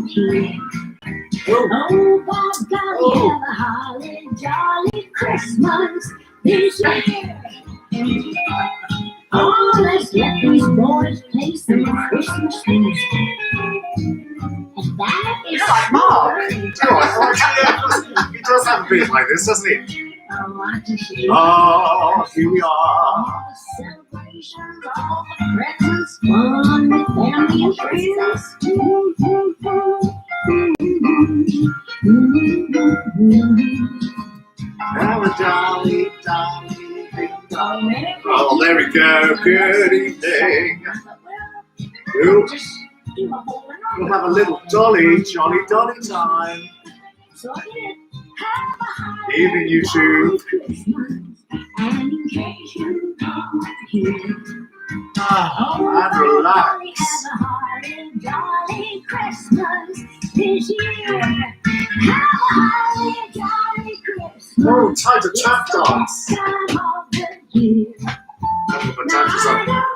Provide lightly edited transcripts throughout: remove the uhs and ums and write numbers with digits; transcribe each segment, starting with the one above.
here. Oh, by golly, have a holly jolly Christmas this year. Oh, let's let these boys play some Christmas music. And that is like Mark. He does have a bit like this, doesn't he? Oh, I can see. Oh, here we are. All the celebrations, all the presents, fun with family and friends. Have a jolly, jolly, big dong. Oh, there we go. Good evening. We'll have a little jolly time. So I did. Have a holly Evening, YouTube. Christmas, and in case you come here, And relax. have a holly jolly Christmas this year. Have a holly jolly Christmas. Oh, time to tap dance. Time of the year.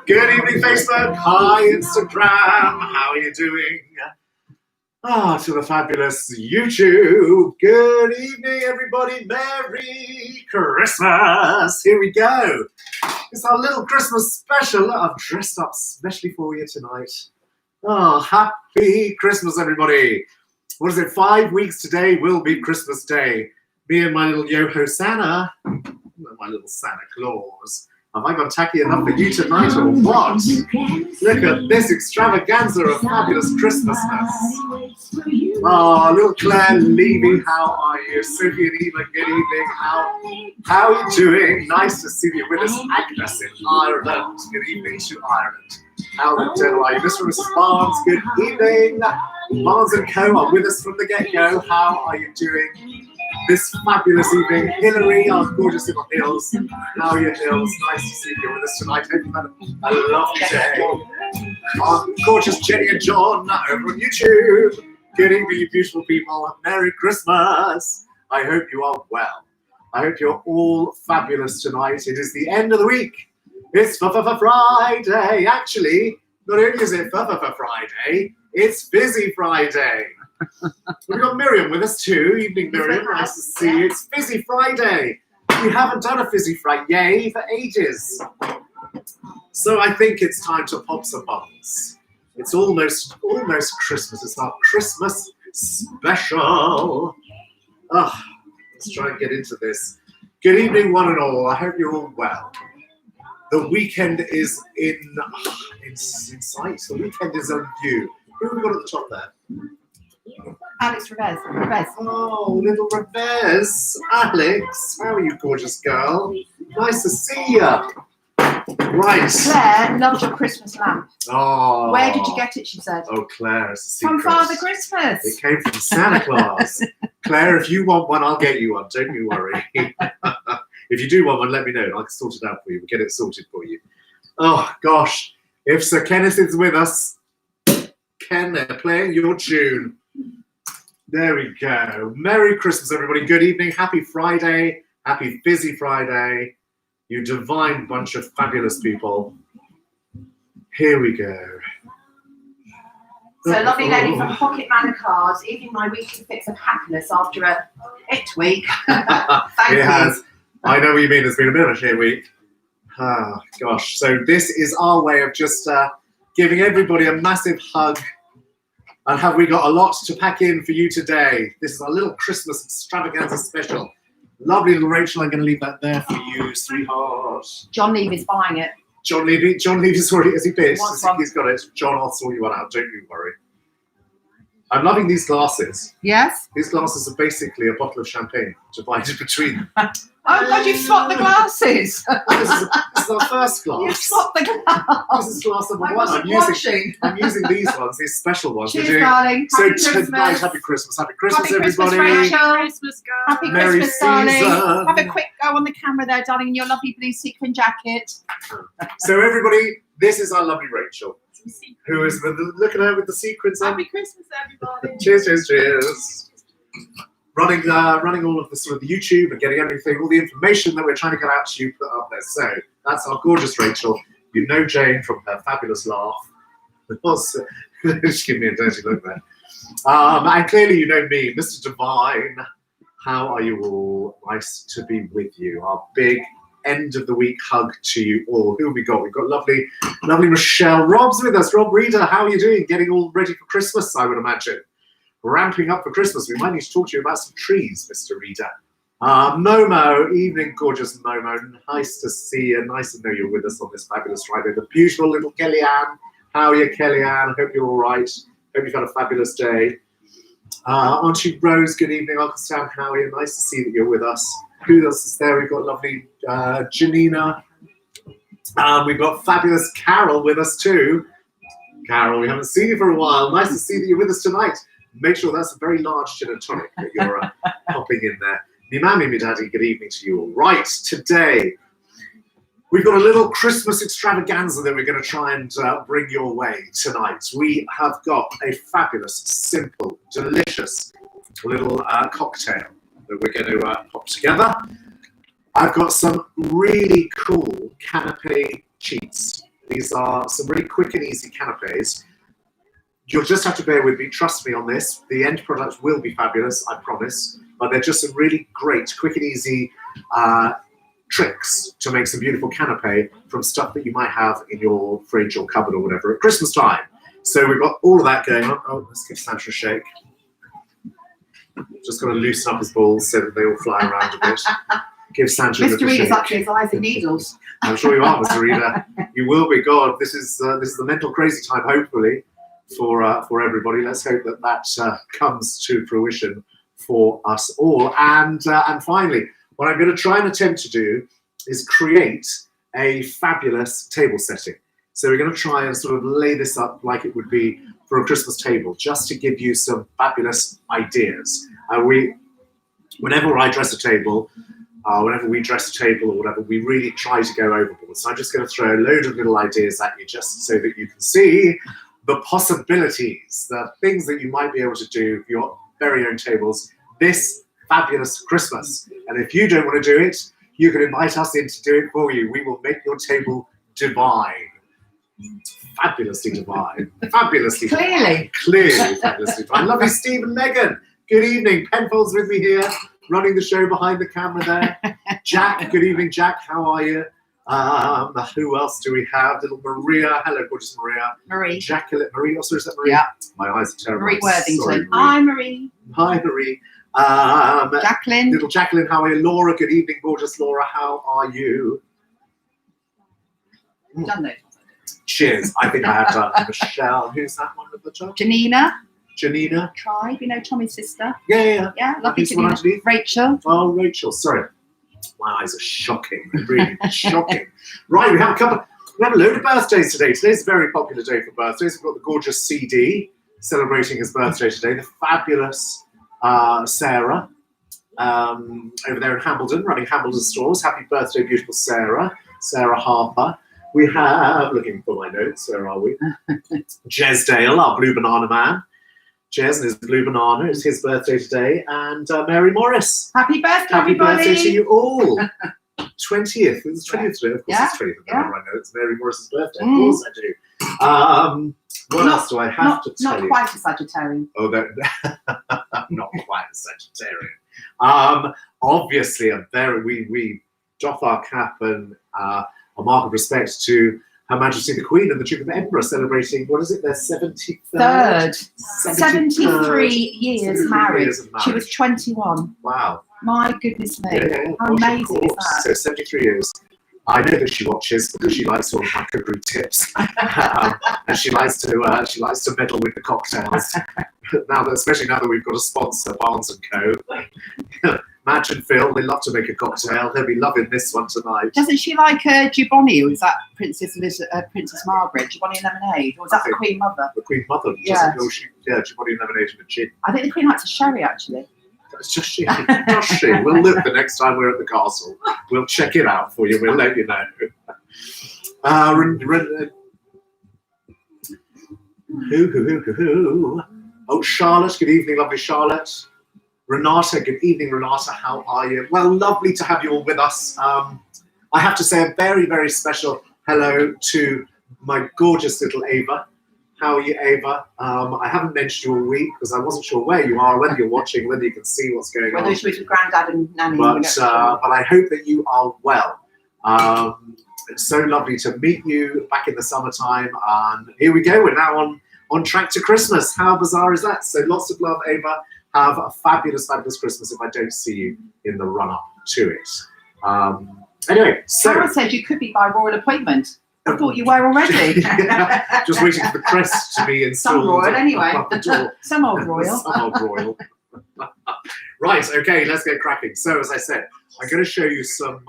Good evening, Facebook. Hi, Instagram. How are you doing? To the fabulous YouTube. Good evening, everybody. Merry Christmas. Here we go. It's our little Christmas special. I've dressed up specially for you tonight. Oh, happy Christmas, everybody. What is it? 5 weeks today will be Christmas Day. Me and my little Yoho Santa, my little Santa Claus. Have I got tacky enough for you tonight or what? Look at this extravaganza of fabulous Christmasness. Oh, little Claire Levy, how are you? Sophie and Eva, good evening. How are you doing? Nice to see you with us. Agnes in Ireland. Good evening to Ireland. How the devil are you? Mr. Barnes, good evening. Barnes and Co. are with us from the get-go. How are you doing this fabulous evening? Hillary, our gorgeous little Hills. How are you, Hills? Nice to see you with us tonight. Hope you've had a lovely day. Our gorgeous Jenny and John over on YouTube. Good evening, you beautiful people. Merry Christmas. I hope you are well. I hope you're all fabulous tonight. It is the end of the week. It's Friday. Actually, not only is it Friday, it's Busy Friday. We've got Miriam with us too. Evening, Miriam. Nice to see you. It's Fizzy Friday. We haven't done a Fizzy Friday for ages. So I think it's time to pop some bubbles. It's almost Christmas. It's our Christmas special. Let's try and get into this. Good evening, one and all. I hope you're all well. The weekend is in sight. The weekend is on view. Who have we got at the top there? Alex Revez. Oh, little Revez. Alex, how are you, gorgeous girl? Nice to see you. Right. Claire loved your Christmas lamp. Oh. Where did you get it, she said? Oh, Claire, it's a secret. From Father Christmas. It came from Santa Claus. Claire, if you want one, I'll get you one. Don't you worry. If you do want one, let me know. I can sort it out for you. We'll get it sorted for you. Oh, gosh. If Sir Kenneth is with us, Ken, they're playing your tune. There we go. Merry Christmas, everybody. Good evening. Happy Friday. Happy Busy Friday. You divine bunch of fabulous people. Here we go. So, lovely lady from Pocket Man Cards, evening my weekly fix of happiness after a hit week. Thank you. Has. I know what you mean. It's been a bit of a shit week. Gosh. So this is our way of just giving everybody a massive hug. And have we got a lot to pack in for you today? This is our little Christmas extravaganza special. Lovely little Rachel. I'm going to leave that there for you, sweetheart. John Levy's buying it. John Levy's already, has he bid? What's He's got it. John, I'll sort you one out. Don't you worry. I'm loving these glasses. Yes? These glasses are basically a bottle of champagne divided between them. Oh, God, you've swapped the glasses. This is our first glass. You've swapped the glass. This is glass number I one. wasn't watching. I'm using these ones, these special ones. Cheers, darling. So Happy Christmas. tonight, happy Christmas. Happy Christmas, Happy everybody. Christmas, Rachel. Christmas, girl. Happy Merry Christmas, darling. season. Have a quick go on the camera there, darling, in your lovely blue sequin jacket. So everybody, this is our lovely Rachel, who is look at her with the sequins on. Happy Christmas, everybody. Cheers, cheers, cheers. Running all of the sort of the YouTube and getting everything, all the information that we're trying to get out to you, put up there. So that's our gorgeous Rachel. You know Jane from her fabulous laugh. She gave me a dirty look there. And clearly you know me, Mr. Devine. How are you all? Nice to be with you. Our big end of the week hug to you all. Who have we got? We've got lovely Michelle. Rob's with us. Rob Reader, how are you doing? Getting all ready for Christmas, I would imagine. Ramping up for Christmas. We might need to talk to you about some trees, Mr. Reader. Momo, evening, gorgeous Momo. Nice to see you. Nice to know you're with us on this fabulous Friday. The beautiful little Kellyanne. How are you, Kellyanne? Hope you're all right. Hope you've had a fabulous day. Auntie Rose, good evening. Uncle Sam, how are you? Nice to see that you're with us. Who else is there? We've got lovely Janina. We've got fabulous Carol with us too. Carol, we haven't seen you for a while. Nice to see that you're with us tonight. Make sure that's a very large gin and tonic that you're popping in there. Me mammy, me daddy, good evening to you all. Right, today we've got a little Christmas extravaganza that we're going to try and bring your way tonight. We have got a fabulous, simple, delicious little cocktail that we're going to pop together. I've got some really cool canapé cheats. These are some really quick and easy canapés. You'll just have to bear with me, trust me on this. The end product will be fabulous, I promise. But they're just some really great, quick and easy tricks to make some beautiful canapé from stuff that you might have in your fridge or cupboard or whatever at Christmas time. So we've got all of that going on. Oh, let's give Santa a shake. Just got to loosen up his balls so that they all fly around a bit. Give Santa a little shake. Mr. Reader's actually his eyes and needles. I'm sure you are, Mr. Reader. You will be. God, this is the mental crazy time, hopefully, for everybody. Let's hope that that comes to fruition for us all. And finally, what I'm going to try and attempt to do is create a fabulous table setting. So we're going to try and sort of lay this up like it would be for a Christmas table, just to give you some fabulous ideas. Whenever I dress a table, whenever we dress a table or whatever, we really try to go overboard. So I'm just going to throw a load of little ideas at you just so that you can see the possibilities, the things that you might be able to do for your very own tables this fabulous Christmas. And if you don't want to do it, you can invite us in to do it for you. We will make your table divine. Fabulously divine. Fabulously divine. Clearly fabulously divine. Lovely Steve and Megan. Good evening. Penfold's with me here, running the show behind the camera there. Jack, good evening, Jack. How are you? Who else do we have? Little Maria. Hello, gorgeous Maria. Marie. Jacqueline. Marie. Also, is that Marie? Yeah. My eyes are terrible. Marie Worthington. Sorry, Marie. Hi, Marie. Hi, Marie. Jacqueline. Little Jacqueline, how are you? Laura, good evening, gorgeous Laura. How are you? Done those. Cheers. I think I have done. Michelle, who's that one with the top? Janina. Janina. Tribe, you know Tommy's sister. Yeah. Yeah, lovely Who's the one Janina. underneath? Rachel. Oh, Rachel. Sorry. My eyes are shocking. Really shocking. Right, we have a load of birthdays today. Today's a very popular day for birthdays. We've got the gorgeous CD celebrating his birthday today. The fabulous Sarah over there in Hambledon, running Hambledon stores. Happy birthday, beautiful Sarah. Sarah Harper. We have, looking for my notes, where are we? Jez Dale, our Blue Banana Man. Jez and his Blue Banana, it's his birthday today. And Mary Morris. Happy birthday, Happy everybody. birthday to you all. 20th. It's 20th today. Of course Yeah. it's 20th. Yeah. I know it's Mary Morris's birthday. Of course I do. What else do I have to tell Not you? quite a Sagittarian. Oh, not quite a Sagittarian. Obviously, we doff our cap and a mark of respect to Her Majesty the Queen and the Duke of Edinburgh celebrating, what is it, their 73rd? 73 years married. years of marriage. She was 21. Wow. My goodness me. Yeah, How gosh, of amazing is course. that? So 73 years. I know that she watches because she likes all my cookery tips, and she likes to meddle with the cocktails. Especially now that we've got a sponsor, Barnes and Co. Madge and Phil, they love to make a cocktail. They'll be loving this one tonight. Doesn't she like Gibboni, or is that Princess Margaret? Gibboni lemonade, or is that the Queen Mother? The Queen Mother. Yeah. Gibboni lemonade and a gin. I think the Queen likes a sherry, actually. It's just she. Just she. We'll look the next time we're at the castle. We'll check it out for you. We'll let you know. Who? Oh, Charlotte. Good evening, lovely Charlotte. Renata. Good evening, Renata. How are you? Well, lovely to have you all with us. I have to say a very, very special hello to my gorgeous little Ava. How are you, Ava? I haven't mentioned you all week because I wasn't sure where you are, whether you're watching, whether you can see what's going on. Whether she was with Grandad and Nanny. But I hope that you are well. It's so lovely to meet you back in the summertime. And here we go. We're now on track to Christmas. How bizarre is that? So lots of love, Ava. Have a fabulous, fabulous Christmas if I don't see you in the run-up to it. Anyway, so... Sarah said you could be by royal appointment. I thought you were already. Just waiting for the crest to be installed. Some royal, anyway. Above the door. Some old royal. Some old royal. Right, okay, let's get cracking. So, as I said, I'm going to show you some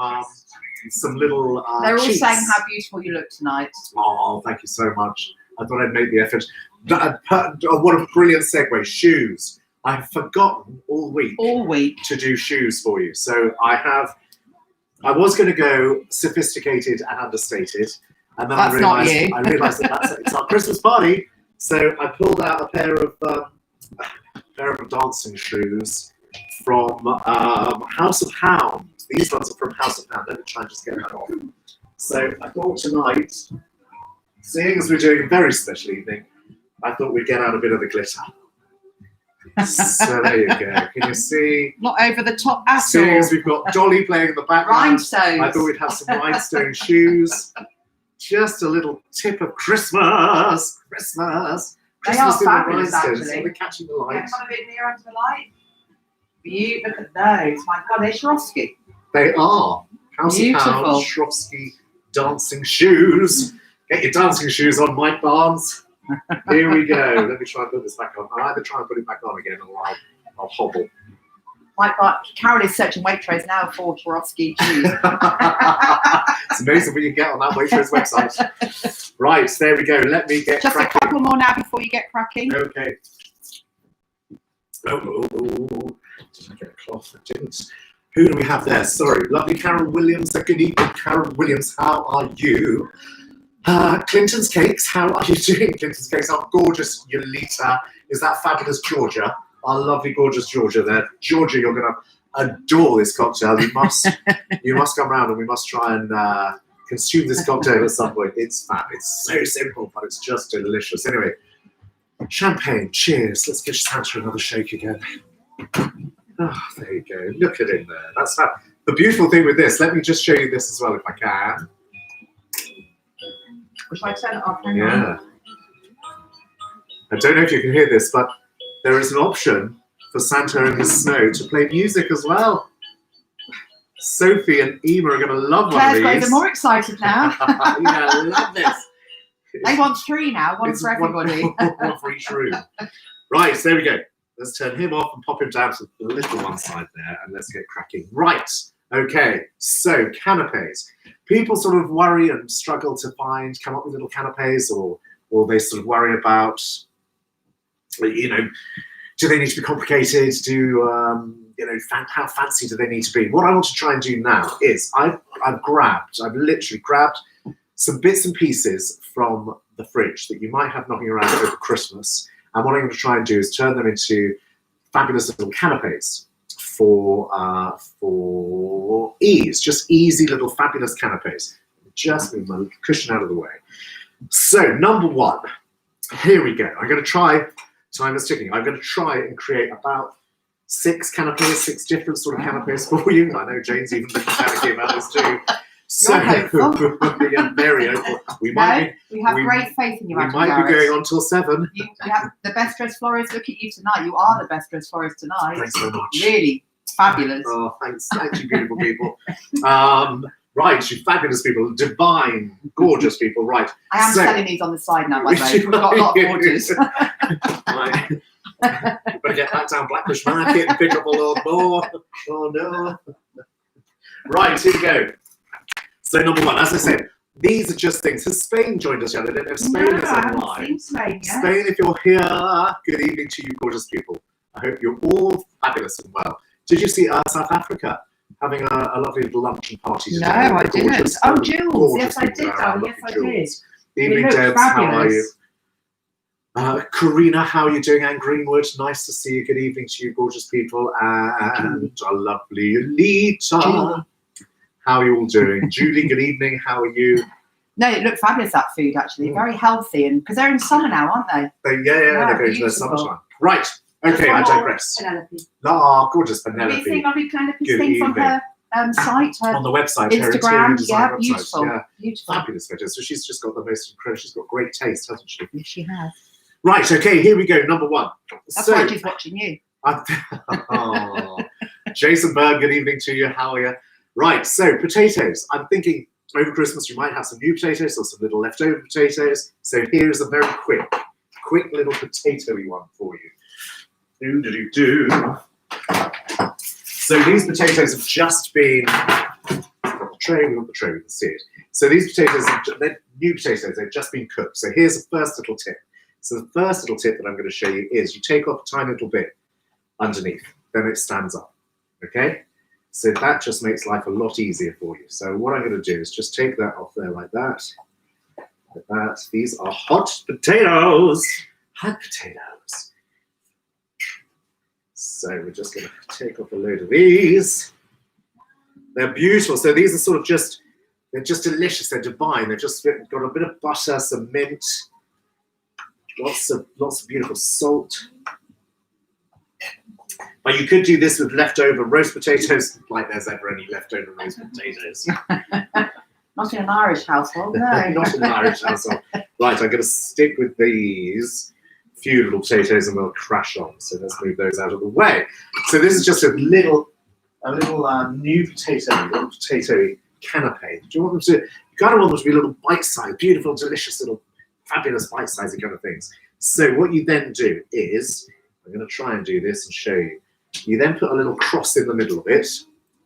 little They're all cheats. saying how beautiful you look tonight. Oh, thank you so much. I thought I'd make the effort. What a brilliant segue. Shoes. I've forgotten all week to do shoes for you. So I was going to go sophisticated and understated. And then That's not you. I realised that it's our Christmas party. So I pulled out a pair of dancing shoes from House of Hound. These ones are from House of Hound. Let me try and just get that off. So I thought tonight, seeing as we're doing a very special evening, I thought we'd get out a bit of the glitter. So there you go. Can you see? Not over the top at all. Seeing as we've got Dolly playing in the background, Rhinestones. I thought we'd have some rhinestone shoes. Just a little tip of Christmas. Christmas. They are Christmas in the fabulous, rhinestones. actually. Are they catching the light? Yeah, come a bit nearer to the light. Look at those. My God, they're Swarovski. They are. House Beautiful. of Hound, Swarovski dancing shoes. Get your dancing shoes on, Mike Barnes. Here we go. Let me try and put this back on. I'll either try and put it back on again or I'll hobble. Carol is searching Waitrose now for Swarovski shoes. It's amazing what you get on that Waitrose website. Right, there we go. Let me get Just cracking. a couple more now before you get cracking. Okay. Oh. Did I get a cloth? I didn't. Who do we have there? Sorry. Lovely Carol Williams. Good evening, Carol Williams. How are you? Clinton's Cakes. How are you doing? Clinton's Cakes. Our gorgeous Yolita. Is that fabulous Georgia? Our lovely, gorgeous Georgia there. Georgia, you're going to adore this cocktail. You must come round and we must try and consume this cocktail at some point. It's fab. It's so simple, but it's just delicious. Anyway, champagne. Cheers. Let's give Santa another shake again. Oh, there you go. Look at it there. That's how. The beautiful thing with this, let me just show you this as well if I can. Should I turn it off? Yeah. I don't know if you can hear this, but there is an option for Santa and his snow to play music as well. Sophie and Ema are going to love one Claire's of got these. even more excited now. Yeah, I love this. They want 3 now, one It's for everybody. One for each room. Right, so there we go. Let's turn him off and pop him down to the little one side there, and let's get cracking. Right, okay, so canapes. People sort of worry and struggle to come up with little canapes, or they sort of worry about, do they need to be complicated? How fancy do they need to be? What I want to try and do now is I've literally grabbed some bits and pieces from the fridge that you might have knocking around over Christmas. And what I'm going to try and do is turn them into fabulous little canapes for ease. Just easy little fabulous canapes. Just move my cushion out of the way. So, number 1. Here we go. I'm going to try, time is ticking, I'm going to try and create about 6 canapes, 6 different sort of canapes for you. I know Jane's even looking panicky about this too. So, yeah, very hopeful. We have great faith in you, we might be going on till 7. You have the best dressed florist. Look at you tonight. You are the best dressed florist tonight. Thanks so much. Really fabulous. Oh, thanks. Thank you, beautiful people. Right, you fabulous people. Devine, gorgeous people. Right. I am selling these on the side now, by the way. We've got a lot of orders. Right. Better get back down Blackbush Market and pick up a lot more. Oh, no. Right, here we go. So number 1, as I said, these are just things. Has Spain joined us yet? I don't know if Spain is online. Spain, Spain, if you're here, good evening to you, gorgeous people. I hope you're all fabulous and well. Did you see South Africa having a lovely little luncheon party today? No, I didn't. Oh, Jules. Yes, I did. Around. Oh, yes, I did. Evening, Debs. How are you? Karina, how are you doing? Anne Greenwood, nice to see you. Good evening to you, gorgeous people. And our lovely Alita. How are you all doing? Julie, good evening. How are you? No, it looked fabulous, that food, actually. Very healthy, and because they're in summer now, aren't they? Yeah, they're going to their summertime. Right. Okay, I digress. Penelope. Ah, gorgeous Have you Penelope. seen lovely Penelope's Good things on evening. her site, her On the website, her interior Instagram? design Yeah, website. beautiful. Yeah, Beautiful. fabulous photos. So she's just got the most incredible. She's got great taste, hasn't she? Yes, she has. Right. Okay. Here we go. Number one. That's So, why she's watching you. oh, Jason Berg, good evening to you. How are you? Right. So potatoes. I'm thinking over Christmas you might have some new potatoes or some little leftover potatoes. So here's a very quick little potatoey one for you. Do. So these potatoes have just been. We've got the tray. We can see it. So these potatoes, they're new potatoes. They've just been cooked. So here's the first little tip. So the first little tip that I'm going to show you is you take off a tiny little bit underneath, then it stands up. Okay? So that just makes life a lot easier for you. So what I'm going to do is just take that off there like that. Like that. These are hot potatoes. Hot potatoes. So we're just going to take off a load of these. They're beautiful. So these are sort of just, they're just delicious. They're divine. They've just got a bit of butter, some mint, lots of beautiful salt. But you could do this with leftover roast potatoes, like there's ever any leftover roast potatoes. Not in an Irish household, no. Not in an Irish household. Right, I'm going to stick with these few little potatoes and we'll crash on. So let's move those out of the way. So this is just a little new potato canapé. Do you want them to? You kind of want them to be little bite-sized, beautiful, delicious little, fabulous bite-sized kind of things. So what you then do is, I'm going to try and do this and show you. You then put a little cross in the middle of it.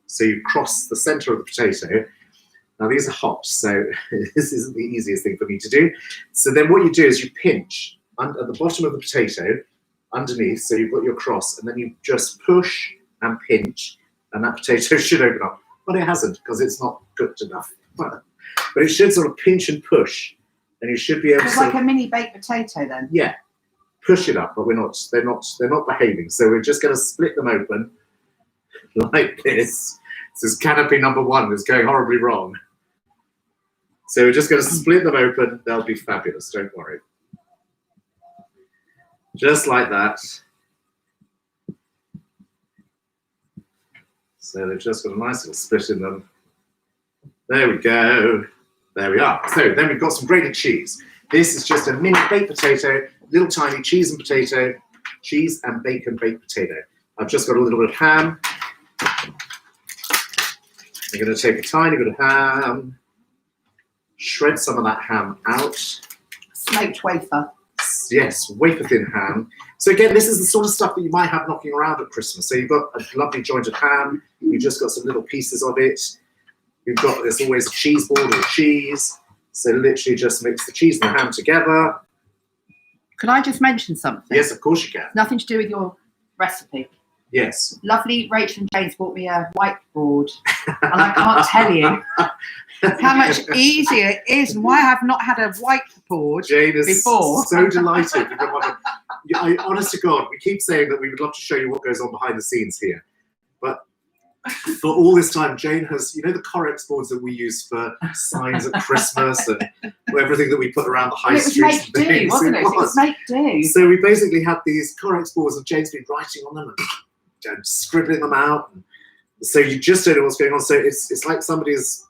So you cross the center of the potato. Now these are hot, so this isn't the easiest thing for me to do. So then what you do is you pinch at the bottom of the potato underneath. So you've got your cross, and then you just push and pinch, and that potato should open up. But it hasn't because it's not cooked enough. But it should sort of pinch and push, and you should be able to. It's like a mini baked potato then. Yeah. Push it up, but they're not behaving. So we're just going to split them open like this. This is canopy number one. It's going horribly wrong. So we're just going to split them open. They'll be fabulous. Don't worry. Just like that. So they've just got a nice little split in them. There we go. There we are. So then we've got some grated cheese. This is just a mini baked potato, little tiny cheese and bacon baked potato. I've just got a little bit of ham. I'm going to take a tiny bit of ham, shred some of that ham out. Smoked wafer. Yes, wafer thin ham. So again, this is the sort of stuff that you might have knocking around at Christmas. So you've got a lovely joint of ham. You've just got some little pieces of it. There's always a cheese board or cheese. So literally just mix the cheese and the ham together. Could I just mention something? Yes, of course you can. Nothing to do with your recipe. Yes. Lovely Rachel and James bought me a whiteboard, and I can't tell you how much easier it is and why I have not had a whiteboard Jane is before. So delighted. Honest to God, we keep saying that we would love to show you what goes on behind the scenes here. But for all this time, Jane has, the Corex boards that we use for signs at Christmas and everything that we put around the high streets. It was make do, wasn't it? It was make do. So we basically had these Corex boards and Jane's been writing on them and scribbling them out. So you just don't know what's going on. So it's like somebody's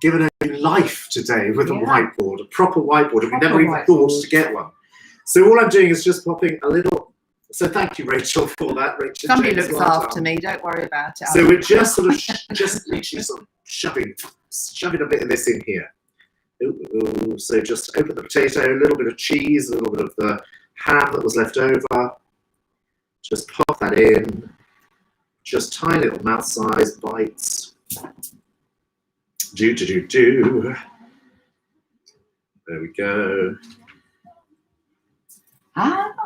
given a new life today with a whiteboard, a proper whiteboard, and we never even thought to get one. So all I'm doing is just popping a little. So thank you, Rachel, for that. Rachel, somebody looks after me. Don't worry about it. So we're just sort of just literally sort of shoving a bit of this in here. Ooh, so just open the potato, a little bit of cheese, a little bit of the ham that was left over. Just pop that in. Just tiny little mouth-sized bites. Do. There we go.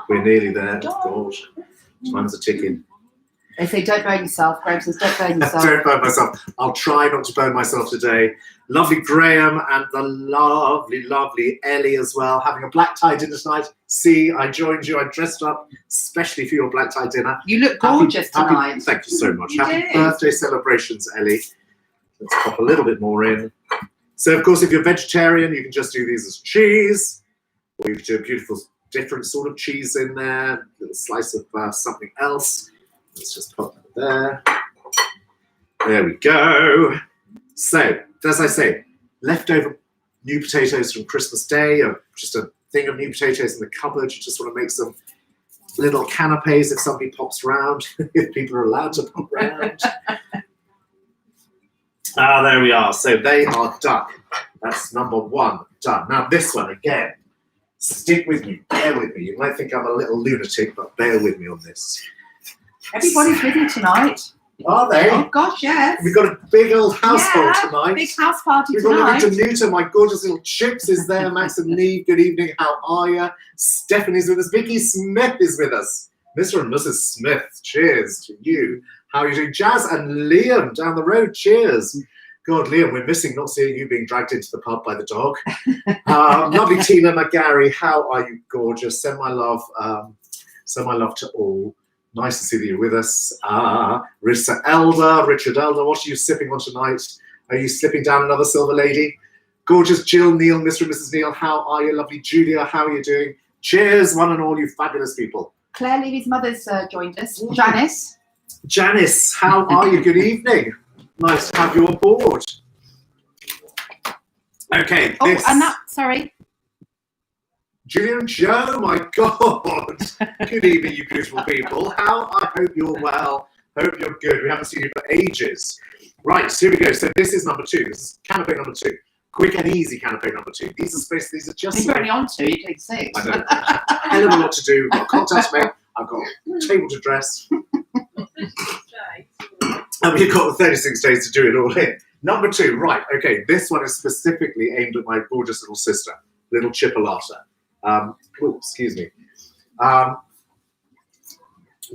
We're nearly there. Gosh, time's a ticking. They say don't burn yourself. Graham says don't burn yourself. Don't burn myself. I'll try not to burn myself today. Lovely Graham and the lovely Ellie as well, having a black tie dinner tonight. See, I joined you. I dressed up especially for your black tie dinner. You look gorgeous tonight. Thank you so much. Happy birthday celebrations, Ellie. Let's pop a little bit more in. So, of course, if you're vegetarian, you can just do these as cheese, or you can do a beautiful different sort of cheese in there, a little slice of something else. Let's just pop that there. There we go. So, as I say, leftover new potatoes from Christmas Day, or just a thing of new potatoes in the cupboard. You just want to make some little canapes if somebody pops around, if people are allowed to pop around. There we are. So they are done. That's number one done. Now this one again. Stick with me. Bear with me. You might think I'm a little lunatic, but bear with me on this. Everybody's with you tonight. Are they? Oh gosh, yes. We've got a big old household tonight. Big house party We've tonight. got Danuta, my gorgeous little Chips is there. Max and Neve, good evening. How are you? Stephanie's with us. Vicky Smith is with us. Mr. and Mrs. Smith, cheers to you. How are you doing? Jazz and Liam down the road, cheers. God, Liam, we're missing not seeing you being dragged into the pub by the dog. Lovely Tina McGarry, how are you? Gorgeous. Send my love to all. Nice to see that you're with us. Richard Elder, what are you sipping on tonight? Are you slipping down another silver lady? Gorgeous Jill, Neil, Mr. and Mrs. Neil, how are you? Lovely Julia, how are you doing? Cheers, one and all, you fabulous people. Claire Levy's mother's joined us. Janice. Janice, how are you? Good evening. Nice to have you on board. Okay. Oh, and that, sorry. Julia and Joe, my God. Good evening, you beautiful people. I hope you're well. Hope you're good. We haven't seen you for ages. Right, here we go. So this is number two. This is canapé number two. Quick and easy canapé number two. These are just... You're only on two, you take six. I know. A hell of a lot to do. I've got contacts to make. I've got a table to dress. And we've got 36 days to do it all in. Number two, right, okay, this one is specifically aimed at my gorgeous little sister, little Chipolata. Excuse me.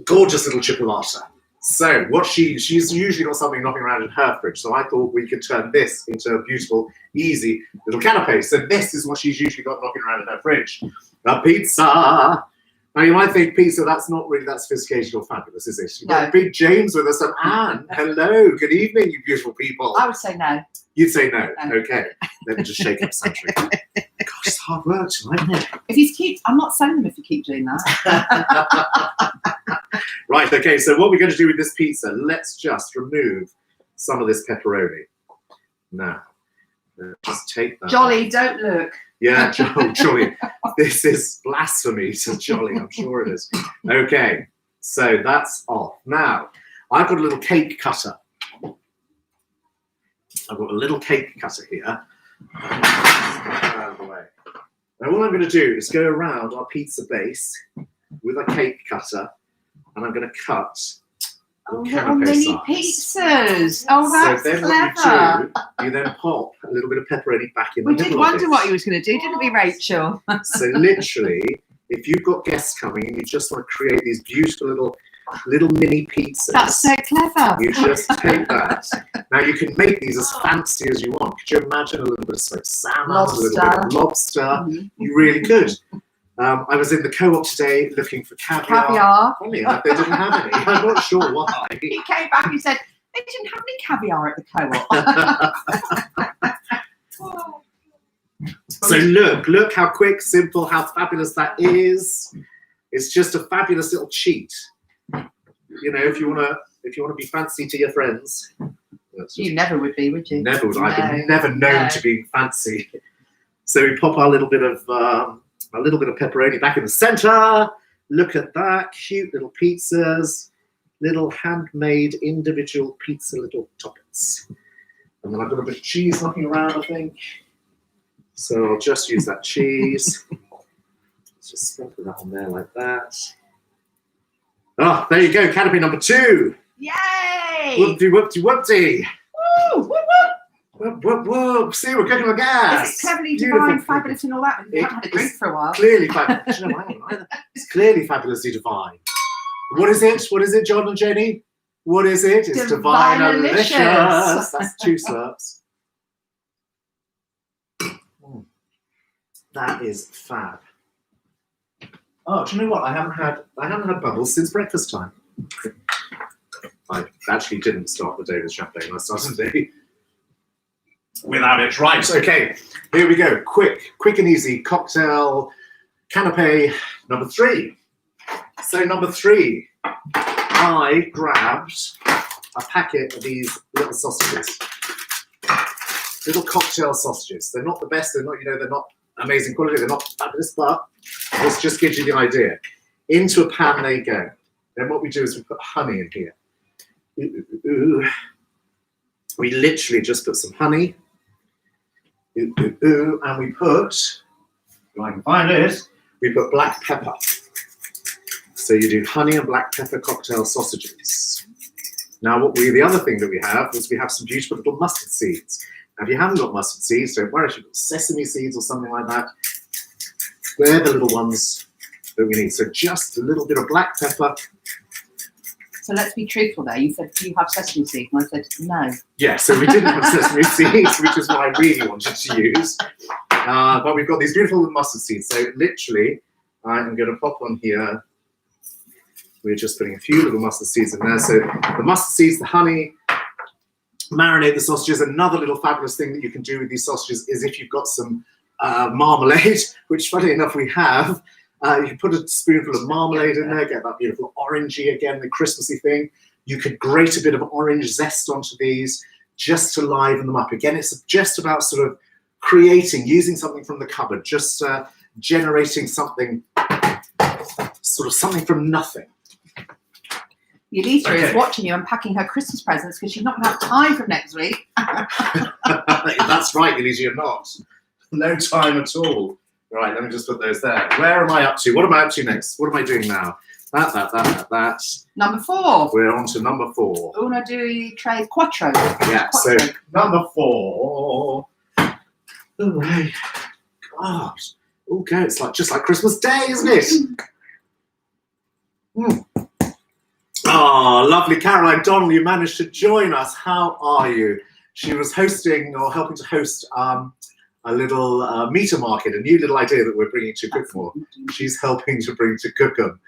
Gorgeous little Chipolata. So what she's usually got something knocking around in her fridge, so I thought we could turn this into a beautiful, easy little canapé. So this is what she's usually got knocking around in her fridge. A pizza. Now, you might think pizza, that's not really that sophisticated or fabulous, is it? You've got Big James with us and Anne. Hello, good evening, you beautiful people. I would say no. You'd say no. Okay. Let me just shake up Sandra. Gosh, it's hard work tonight, isn't it? If you keep, I'm not selling them if you keep doing that. Right, okay, so what we're going to do with this pizza, let's just remove some of this pepperoni. Now, just take that. Jolly, don't look. Yeah, Jolly. This is blasphemy to Jolly, I'm sure it is. Okay, so that's off. Now, I've got a little cake cutter. I've got a little cake cutter here. Out of the way. Now, what I'm going to do is go around our pizza base with a cake cutter, and I'm going to cut little mini pizzas. Oh, that's so then clever. What you then pop a little bit of pepperoni back in the We middle did of wonder it. what he was going to do, didn't we, Rachel? So literally, if you've got guests coming and you just want to create these beautiful little mini pizzas. That's so clever. You just take that. Now you can make these as fancy as you want. Could you imagine a little bit of smoked salmon, a little bit of lobster? Mm-hmm. You really could. I was in the co-op today looking for caviar. Funny enough, they didn't have any. I'm not sure why. He came back and said, they didn't have any caviar at the co-op. So look how quick, simple, how fabulous that is. It's just a fabulous little cheat. You know, if you wanna be fancy to your friends. You never would be, would you? Never would. No, I've been never known to be fancy. So we pop our little bit of pepperoni back in the center. Look at that, cute little pizzas, little handmade individual pizza little toppings. And then I've got a bit of cheese knocking around, I think. So I'll just use that cheese. Let's just sprinkle that on there like that. Oh, there you go, canopy number 2. Yay! Whoopty, whoopty, whoopty. Woo, whoop, whoop. Whoop, whoop, whoop. See, we're cooking with gas. Is it cleverly divine, fabulous and all that? We haven't had a drink for a while. Clearly fabulous. You know, I haven't either. It's clearly fabulously divine. What is it? What is it, John and Jenny? What is it? It's Divine-alicious. That's 2 slurps. That is fab. Oh, do you know what? I haven't had bubbles since breakfast time. I actually didn't start the day with champagne. I started the day without it. Right, okay, here we go. Quick and easy cocktail canapé number 3. So number 3, I grabbed a packet of these little sausages. Little cocktail sausages. They're not the best, they're not, they're not amazing quality, they're not fabulous, but this just gives you the idea. Into a pan they go. Then what we do is we put honey in here. We literally just put some honey. And we put, if I can find it, we put black pepper. So you do honey and black pepper cocktail sausages. Now the other thing that we have is we have some beautiful little mustard seeds. Now if you haven't got mustard seeds, don't worry, if you've got sesame seeds or something like that, they're the little ones that we need. So just a little bit of black pepper. So let's be truthful there. You said, do you have sesame seeds? And I said, no. Yeah, so we didn't have sesame seeds, which is what I really wanted to use. But we've got these beautiful little mustard seeds. So literally, I'm going to pop on here. We're just putting a few little mustard seeds in there. So the mustard seeds, the honey, marinate the sausages. Another little fabulous thing that you can do with these sausages is if you've got some marmalade, which funny enough we have, you can put a spoonful of marmalade in there, get that beautiful orangey again, the Christmassy thing. You could grate a bit of orange zest onto these just to liven them up. Again, it's just about sort of using something from the cupboard, just generating something, sort of something from nothing. Yolita is watching you unpacking her Christmas presents because she's not going to have time for next week. That's right, Yolita, you're not. No time at all. Right, let me just put those there. Where am I up to? What am I up to next? What am I doing now? That. Number 4. We're on to number 4. Uno, due, tres, quattro. Yeah, so number 4. Oh, hey. God. Okay, it's just like Christmas Day, isn't it? Oh, lovely Caroline Donnell, you managed to join us. How are you? She was hosting or helping to host a little meter market, a new little idea that we're bringing to Cookmore. She's helping to bring to Cookham.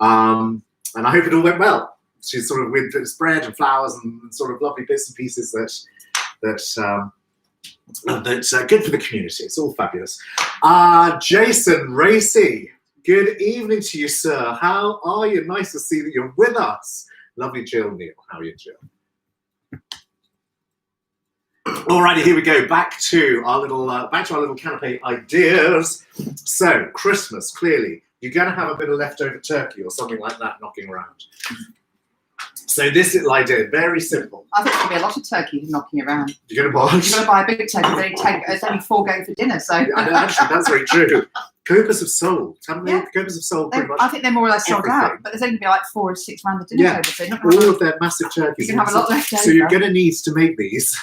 And I hope it all went well. She's sort of with bread and flowers and sort of lovely bits and pieces that's good for the community. It's all fabulous. Jason Racy, good evening to you, sir. How are you? Nice to see that you're with us. Lovely Jill Neal. How are you, Jill? Alrighty, here we go. Back to our little canapé ideas. So, Christmas, clearly, you're going to have a bit of leftover turkey or something like that knocking around. So this little idea, very simple. I think there's going to be a lot of turkey knocking around. You're going to buy a big turkey, there's only 4 going for dinner, so... Yeah, actually, that's very true. Coopers have sold, haven't they? Yeah. Coopers have sold pretty much I think they're more or less sold out, but there's only going to be like 4 or 6 round the dinner table. So all of their massive turkeys. You can have a lot left over. So you're going to need to make these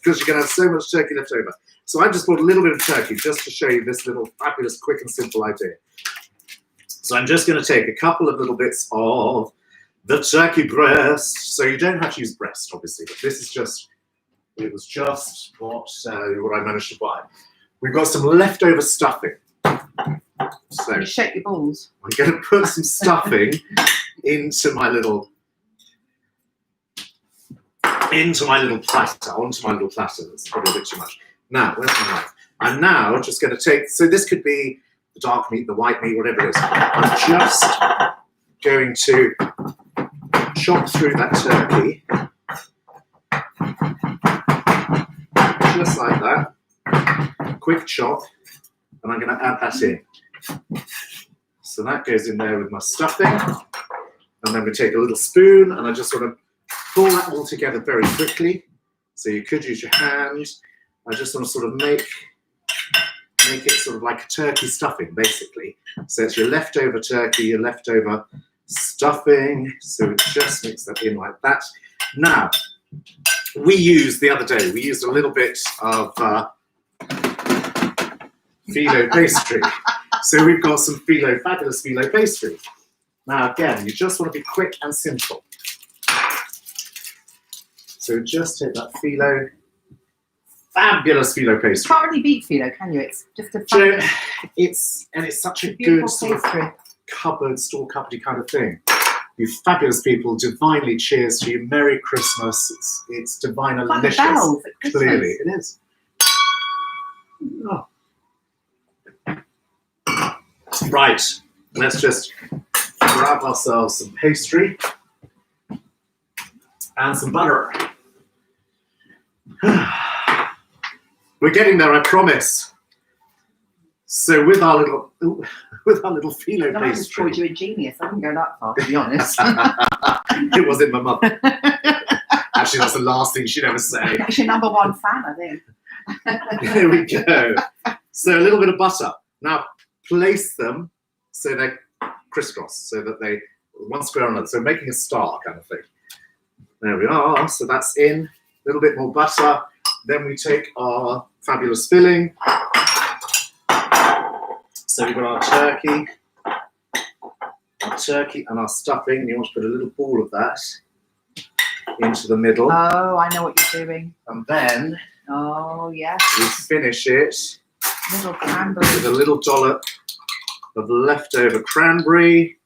because you're going to have so much turkey left over. So I just bought a little bit of turkey just to show you this little fabulous, quick and simple idea. So I'm just going to take a couple of little bits of the turkey breast. So you don't have to use breast, obviously, but this is just, it was just what I managed to buy. We've got some leftover stuffing. So you shake your balls. I'm going to put some stuffing into my little platter, onto my little platter. That's probably a bit too much. Now, where's my knife? I'm now just going to take, so this could be the dark meat, the white meat, whatever it is. I'm just going to chop through that turkey. Just like that. Quick chop. And I'm going to add that in. So that goes in there with my stuffing. And then we take a little spoon and I just sort of pull that all together very quickly. So you could use your hand. I just want to sort of make it sort of like a turkey stuffing, basically. So it's your leftover turkey, your leftover stuffing. So just mix that in like that. Now, the other day, we used a little bit of phyllo pastry. So we've got some fabulous phyllo pastry. Now again, you just want to be quick and simple. So just take that fabulous phyllo pastry. You can't really beat phyllo, can you? It's just a it's such a good sort of store cupboardy kind of thing. You fabulous people, divinely cheers to you. Merry Christmas. It's divine and delicious. Bells at Christmas. Clearly, it is. Oh. Right, let's just grab ourselves some pastry and some butter. We're getting there, I promise. So with our little phyllo I just pastry, called you a genius. I wouldn't go that far, to be honest. it wasn't my mother. Actually, that's the last thing she'd ever say. She's your number one fan, I think. There we go. So a little bit of butter. Now place them so they're crisscross, so that they one square on another. So making a star kind of thing. There we are. So that's in. A little bit more butter. Then we take our fabulous filling. So we've got our turkey and our stuffing. You want to put a little ball of that into the middle. Oh, I know what you're doing. And then Oh, yes. we finish it Little cranberry. with a little dollop of leftover cranberry.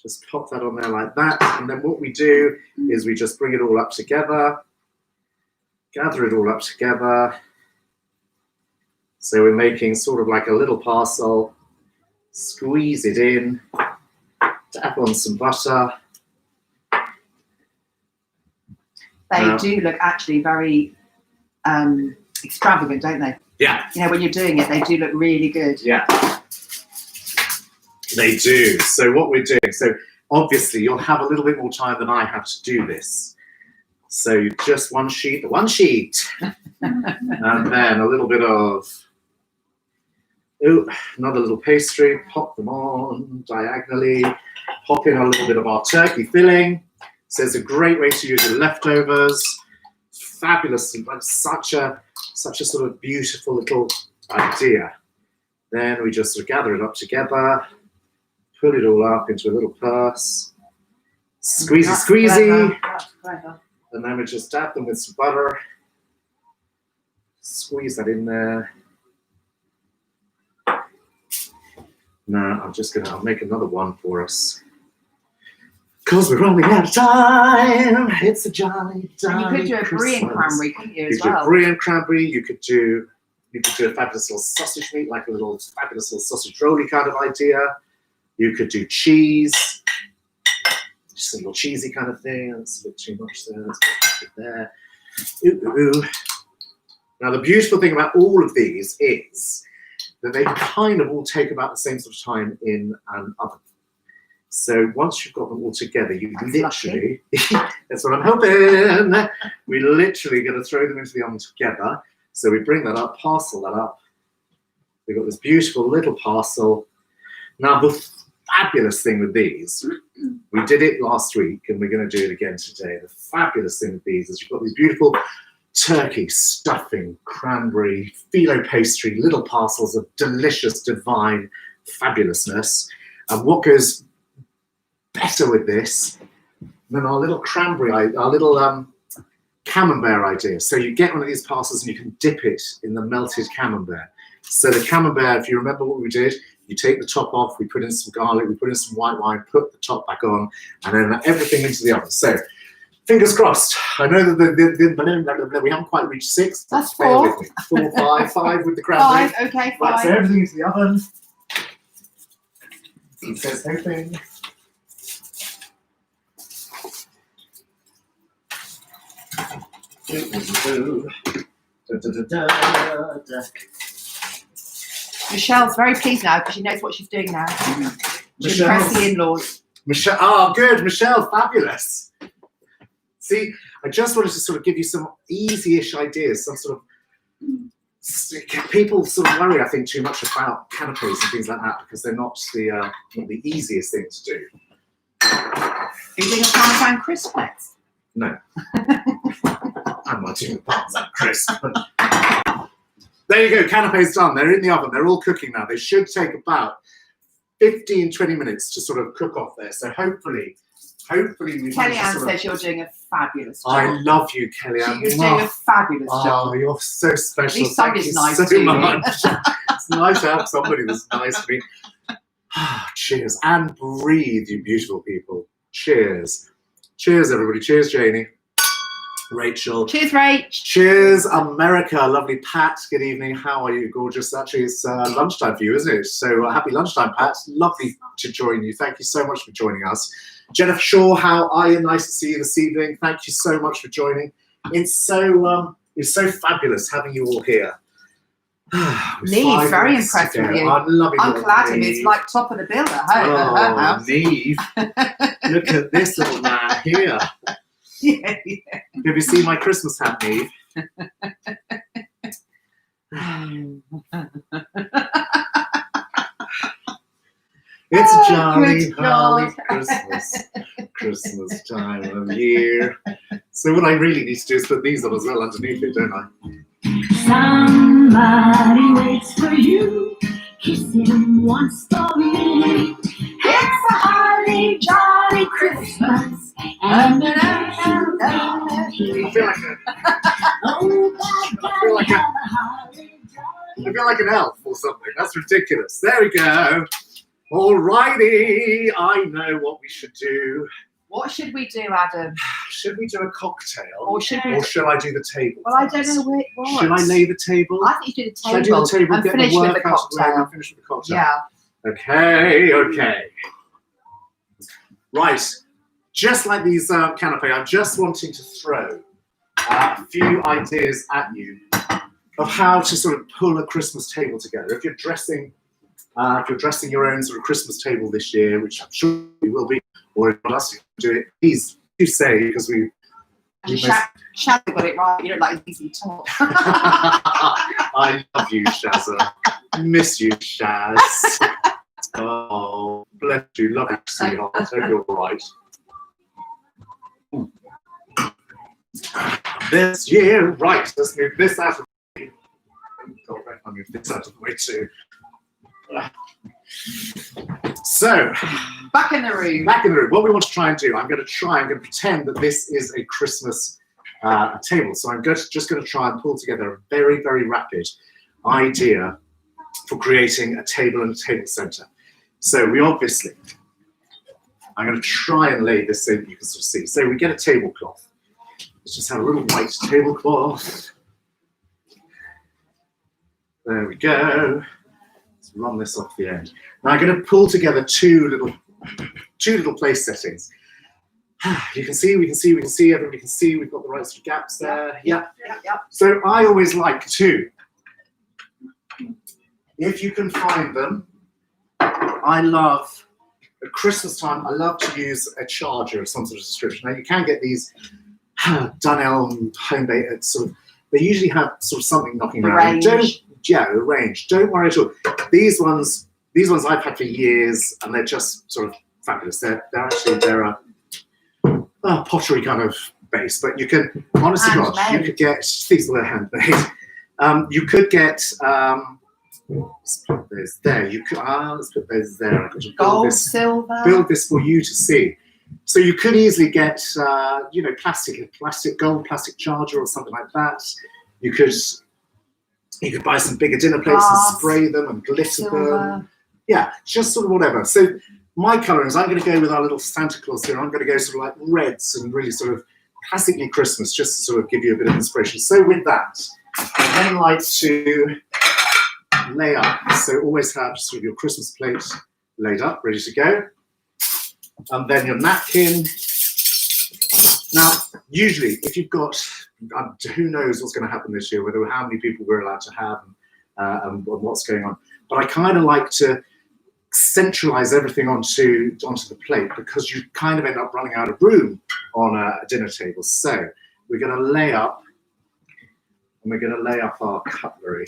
Just pop that on there like that. And then what we do is we just bring it all up together, gather it all up together. So we're making sort of like a little parcel, squeeze it in, dab on some butter. They do look actually very extravagant, don't they? Yeah. You know, when you're doing it, they do look really good. Yeah, they do. So what we're doing, so obviously you'll have a little bit more time than I have to do this. So just one sheet, and then a little bit of, another little pastry, pop them on diagonally, pop in a little bit of our turkey filling. So it's a great way to use your leftovers. Fabulous, and such a sort of beautiful little idea. Then we just sort of gather it up together, pull it all up into a little purse, squeezy, That's squeezy, clever. and then we just dab them with some butter, squeeze that in there. Now I'll make another one for us. Because we're running out of time. It's a jolly, jolly And you could do a brie and Christmas. cranberry, couldn't you, You as could do well? brie and cranberry. You could do a fabulous little sausage meat, like a little fabulous little sausage rolly kind of idea. You could do cheese, just a little cheesy kind of thing. That's a bit too much there. Let's put it there. Ooh. Now the beautiful thing about all of these is that they kind of all take about the same sort of time in an oven. So once you've got them all together, you literally, that's what I'm hoping, we literally going to throw them into the oven together. So we bring that up, parcel that up. We've got this beautiful little parcel. Now the fabulous thing with these, we did it last week and we're going to do it again today. The fabulous thing with these is you've got these beautiful turkey, stuffing, cranberry, phyllo pastry, little parcels of delicious, divine fabulousness. And what goes better with this than our little cranberry, our little camembert idea. So you get one of these parcels and you can dip it in the melted camembert. So the camembert, if you remember what we did, you take the top off, we put in some garlic, we put in some white wine, put the top back on, and then everything into the oven. So fingers crossed. I know that we haven't quite reached 6. That's Bear 4. with me. 4, 5, 5 with the cranberry. 5, okay, 5. Right, so everything into the oven. It says hoping. Michelle's very pleased now because she knows what she's doing now. She's impressed the in-laws. Michelle, oh, good, Michelle, fabulous. See, I just wanted to sort of give you some easy-ish ideas, some sort of, people sort of worry, I think, too much about canapes and things like that because they're not the easiest thing to do. Are you doing a Parmesan crisp next? No. I'm not doing the Parmesan crisp. There you go, canapes done. They're in the oven. They're all cooking now. They should take about 15, 20 minutes to sort of cook off there. So hopefully we Kellyanne says you're doing a fabulous job. I love you, Kellyanne. You're doing a fabulous job. Oh, you're so special. At least somebody's nice so to you. much. It's nice to have somebody that's nice to me. Cheers. And breathe, you beautiful people. Cheers. Cheers, everybody. Cheers, Janie. Rachel. Cheers, Rach. Cheers, America. Lovely Pat. Good evening. How are you? Gorgeous. Actually, it's lunchtime for you, isn't it? So happy lunchtime, Pat. Lovely to join you. Thank you so much for joining us. Jennifer Shaw, how are you? Nice to see you this evening. Thank you so much for joining. It's so fabulous having you all here. Neve, very impressed with you. I'm loving Uncle Adam is like top of the bill at home. At her house. Neve. Look at this little man here. Yeah. Have you seen my Christmas hat, Neve? It's a jolly Christmas time of year. So what I really need to do is put these on as well underneath it, don't I? Somebody waits for you, kissing once for me. It's a holly jolly Christmas, and I feel like an elf or something. That's ridiculous. There we go. Alrighty, I know what we should do. What should we do, Adam? Should we do a cocktail? Or should I do the table? Well, I don't know what. Should I lay the table? I think you do the Should I table. do the table, and get finish the with work the out of the way, and cocktail. then finish with the cocktail? Yeah. Okay. Right. Just like these canapé, I'm just wanting to throw a few ideas at you of how to sort of pull a Christmas table together. If you're dressing your own sort of Christmas table this year, which I'm sure you will be, or if not us, you can do it, please do say, because Shazza got it right. You look like easy talk. I love you, Shazza. Miss you, Shaz. Oh, bless you. Love you, sweetheart. I hope you're all right. This year, right. Let's move this out of the way. I'll move this out of the way too. So, Back in the room. What we want to try and do, I'm going to pretend that this is a Christmas table. So I'm just going to try and pull together a very, very rapid idea for creating a table and a table center. So I'm going to try and lay this so that you can sort of see. So we get a tablecloth. Let's just have a little white tablecloth. There we go. Let's run this off the end. Now I'm going to pull together two little place settings. We can see, everybody can see, we've got the right sort of gaps there. Yeah. So I always like to, if you can find them, I love, at Christmas time, I love to use a charger of some sort of description. Now you can get these Dunelm home-made, they usually have sort of something knocking around. The range. Don't worry at all. These ones I've had for years, and they're just sort of fabulous. They're a pottery kind of base, but you can, honestly, you could get, these were handmade. You could get, let's put those there. Let's put those there. Gold, silver. Build this for you to see. So you could easily get, gold plastic charger or something like that. You could buy some bigger dinner plates and spray them and glitter them. Yeah, just sort of whatever. So my colour is, I'm going to go with our little Santa Claus here. I'm going to go sort of like reds and really sort of classically Christmas, just to sort of give you a bit of inspiration. So with that, I then like to lay up. So always have sort of your Christmas plate laid up, ready to go. And then your napkin. Now, usually, if you've got, who knows what's going to happen this year, how many people we're allowed to have and what's going on. But I kind of like to centralize everything onto the plate, because you kind of end up running out of room on a dinner table. So we're going to lay up, and we're going to lay up our cutlery.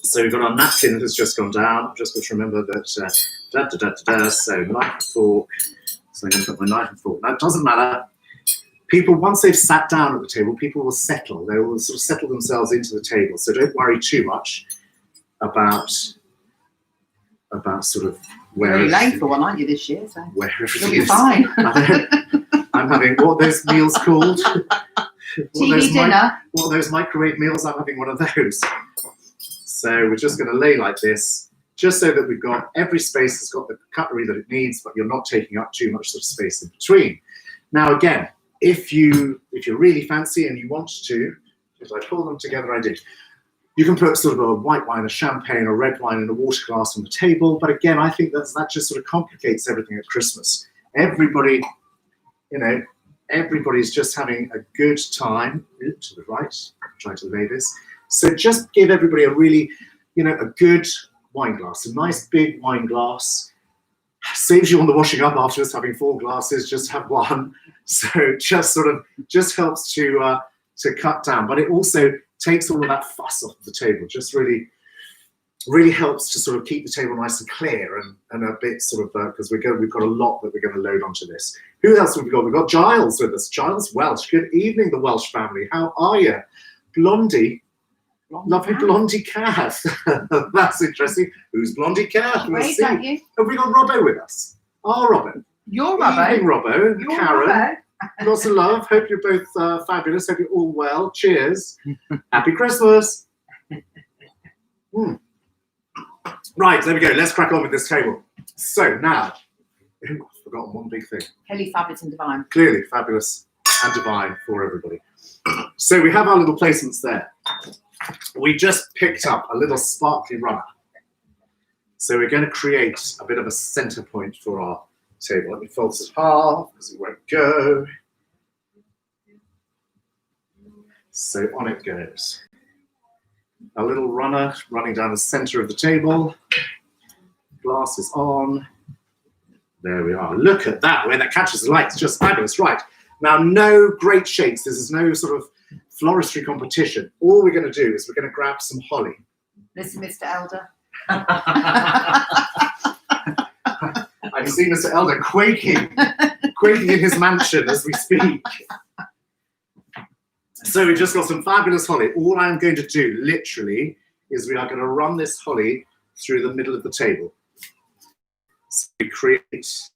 So we've got our napkin that has just gone down. I've just got to remember that, so knife and fork. So I'm going to put my knife and fork. Now, it doesn't matter. People, once they've sat down at the table, people will settle. They will sort of settle themselves into the table. So don't worry too much about sort of where. You're late for one, aren't you, this year? So where you'll be fine. I'm having, what are those meals called? TV dinner. What are those microwave meals? I'm having one of those. So we're just going to lay like this, just so that we've got, every space has got the cutlery that it needs, but you're not taking up too much sort of space in between. Now again, if you're really fancy and you want to, if I pull them together, I did. You can put sort of a white wine, a champagne, a red wine, and a water glass on the table. But again, I think that just sort of complicates everything at Christmas. Everybody, you know, everybody's just having a good time. To the right, I'm trying to lay this. So just give everybody a really, you know, a good wine glass, a nice big wine glass. Saves you on the washing up afterwards, having 4 glasses, just have 1. So just helps to cut down, but it also takes all of that fuss off the table. Just really helps to sort of keep the table nice and clear and a bit sort of because we've got a lot that we're going to load onto this. Who else have we got? We've got Giles with us. Giles Welsh. Good evening, the Welsh family. How are you? Blondie. Lovely Blondie Kath. That's interesting. Who's Blondie Kath? We'll see. Have we got Robbo with us? Oh, Robbo. You're Robbo. Evening, Robbo. You're Karen. Robbo. Lots of love. Hope you're both fabulous. Hope you're all well. Cheers. Happy Christmas. Right, there we go. Let's crack on with this table. So now, I've forgotten one big thing. Clearly fabulous and divine. Clearly fabulous and divine for everybody. So we have our little placements there. We just picked up a little sparkly runner. So we're going to create a bit of a center point for our table. Let me fold this half because it won't go. So on it goes. A little runner running down the center of the table. Glass is on. There we are. Look at that, where that catches the light. It's just fabulous. Right. Now, no great shakes. This is no sort of floristry competition. All we're going to do is we're going to grab some holly. Listen, Mr. Elder. I can see Mr. Elder quaking in his mansion as we speak. So we just got some fabulous holly. All I'm going to do, literally, is we are going to run this holly through the middle of the table. So we create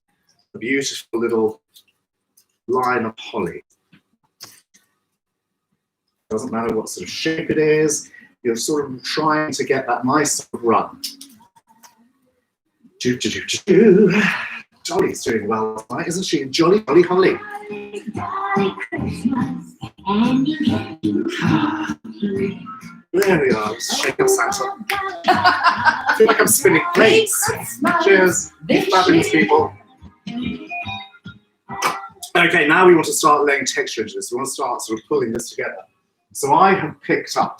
a beautiful little line of holly. Doesn't matter what sort of shape it is. You're sort of trying to get that nice sort of run. Jolly's doing well tonight, isn't she? Jolly Holly. There we are. Let's shake up Santa. I feel like I'm spinning plates. Cheers. Fabulous people. Okay, now we want to start laying texture into this. We want to start sort of pulling this together. So I have picked up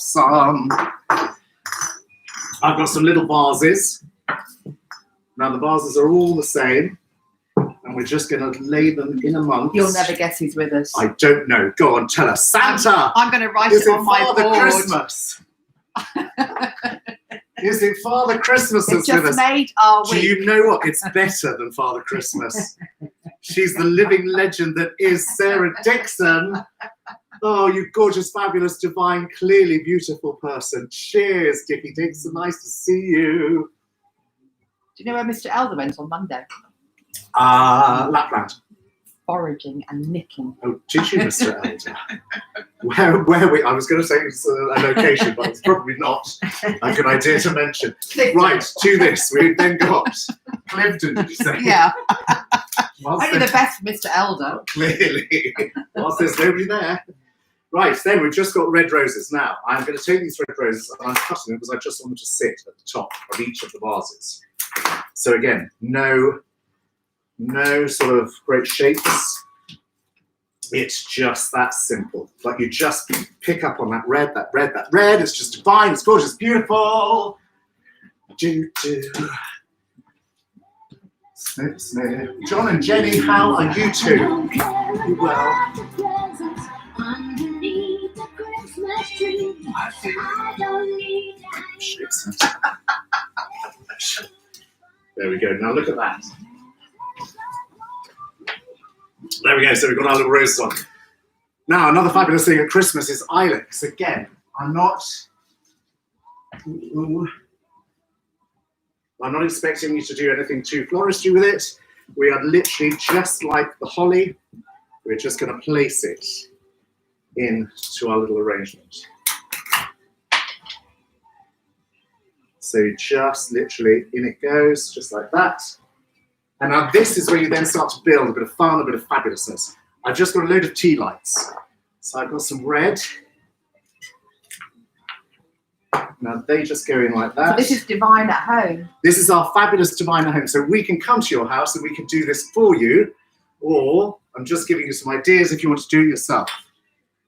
I've got some little vases. Now the vases are all the same. And we're just going to lay them in amongst. You'll never guess who's with us. I don't know. Go on, tell us. Santa! I'm going to write it on my Father board. Christmas? Is it Father Christmas that's with us? Just made our week. Do you know what? It's better than Father Christmas. She's the living legend that is Sarah Dixon. Oh, you gorgeous, fabulous, divine, clearly beautiful person. Cheers, Dickie Dixon. Nice to see you. Do you know where Mr. Elder went on Monday? Lapland. Foraging and nicking. Oh, did you, Mr. Elder? Where we? I was going to say it's a location, but it's probably not a good idea to mention. Right, to this. We then got Clifton, did you say? Yeah. Only the best, Mr. Elder. Clearly. Whilst there's nobody there. Right, then we've just got red roses. Now, I'm going to take these red roses and I'm cutting them because I just want them to sit at the top of each of the vases. So again, no sort of great shapes. It's just that simple. Like you just pick up on that red, that red, that red. It's just divine, it's gorgeous, beautiful. Snip, snip. John and Jenny, how are you two? Well. There we go. Now look at that. There we go. So we've got our little roses on. Now another fabulous thing at Christmas is ilex. Again, I'm not expecting you to do anything too floristry with it. We are literally just like the holly. We're just going to place it into our little arrangement. So just literally in it goes, just like that. And now this is where you then start to build a bit of fun, a bit of fabulousness. I've just got a load of tea lights. So I've got some red. Now they just go in like that. So this is Devine at home. This is our fabulous Devine at home. So we can come to your house and we can do this for you, or I'm just giving you some ideas if you want to do it yourself.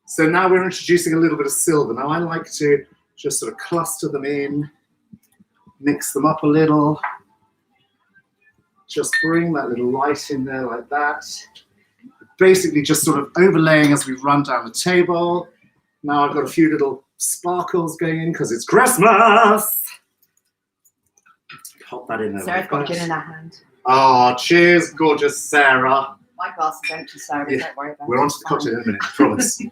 So now we're introducing a little bit of silver. Now I like to just sort of cluster them in, mix them up a little. Just bring that little light in there like that. Basically just sort of overlaying as we run down the table. Now I've got a few little sparkles going in because it's Christmas. Pop that in there. Sarah's like got that. gin in her hand. Oh, cheers, gorgeous Sarah. My glass is empty, Sarah. Yeah, Don't worry about it. We're on to the cocktail in a minute, I promise.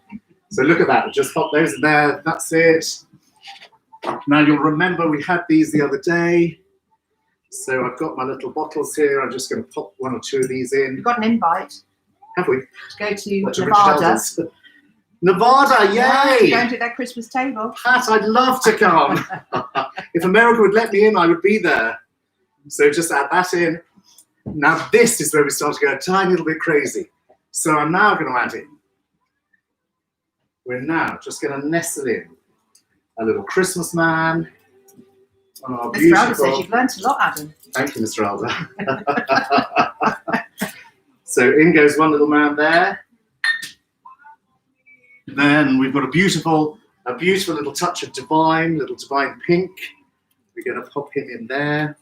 So look at that. Just pop those in there. That's it. Now you'll remember we had these the other day. So I've got my little bottles here. I'm just going to pop one or two of these in. We've got an invite Have we? to go to What, to Nevada. Richard Elders? Nevada, yay! Going to their Christmas table. Pat, I'd love to come. If America would let me in, I would be there. So just add that in. Now this is where we start to go a tiny little bit crazy. So I'm now going to add in. We're now just going to nestle in a little Christmas man. On our Mr. Alder says beautiful. you've learnt a lot, Adam. Thank you, Mr. Alder. So in goes one little man there. Then we've got a beautiful little touch of Devine, little Devine pink. We're going to pop him in there.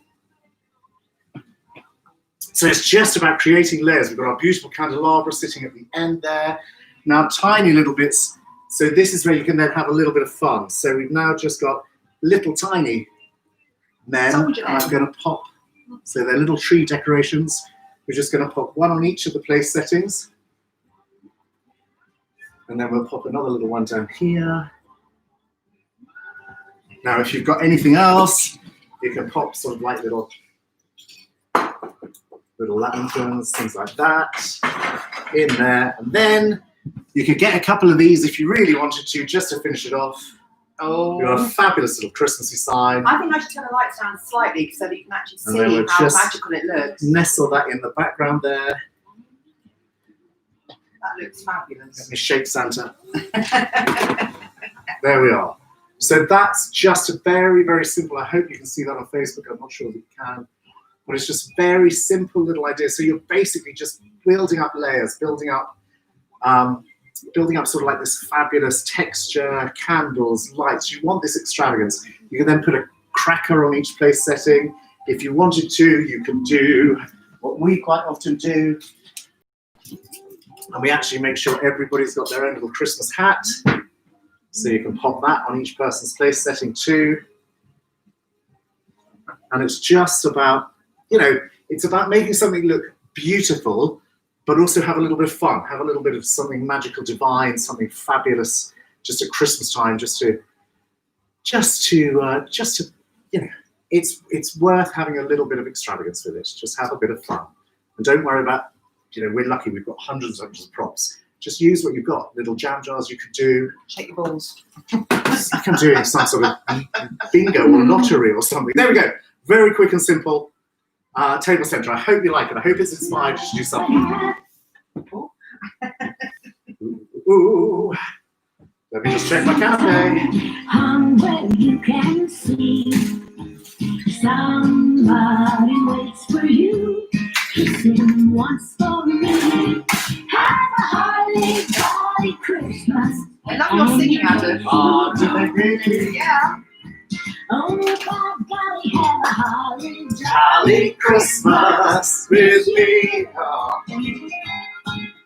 So it's just about creating layers. We've got our beautiful candelabra sitting at the end there. Now tiny little bits. So this is where you can then have a little bit of fun. So we've now just got little tiny men. And I'm going to pop. So they're little tree decorations. We're just going to pop one on each of the place settings. And then we'll pop another little one down here. Now, if you've got anything else, you can pop sort of like little lanterns, things like that, in there. And then you could get a couple of these if you really wanted to, just to finish it off. Oh. We've got a fabulous little Christmassy sign. I think I should turn the lights down slightly so that you can actually And then see we'll how just magical it looks. Nestle that in the background there. That looks fabulous. Let me shake Santa. There we are. So that's just a very, very simple. I hope you can see that on Facebook. I'm not sure if you can. But it's just very simple little idea. So you're basically just building up layers, building up sort of like this fabulous texture, candles, lights. You want this extravagance. You can then put a cracker on each place setting. If you wanted to, you can do what we quite often do. And we actually make sure everybody's got their own little Christmas hat. So you can pop that on each person's place setting too. And it's just about, it's about making something look beautiful, but also have a little bit of fun, have a little bit of something magical, divine, something fabulous, just at Christmas time, it's worth having a little bit of extravagance with it. Just have a bit of fun. And don't worry about, we're lucky, we've got hundreds of props. Just use what you've got. Little jam jars you could do. Shake your balls. I can do some sort of bingo or lottery or something. There we go. Very quick and simple. Table center. I hope you like it. I hope it's inspired you to do something. Ooh. Let me just check my cafe. Where you can see somebody waits for you. Kissing once for me. Have a holly jolly Christmas. I love your singing, Adam. Oh, do they really? Yeah. Oh, by golly, have a holly Jolly Christmas with me. Oh.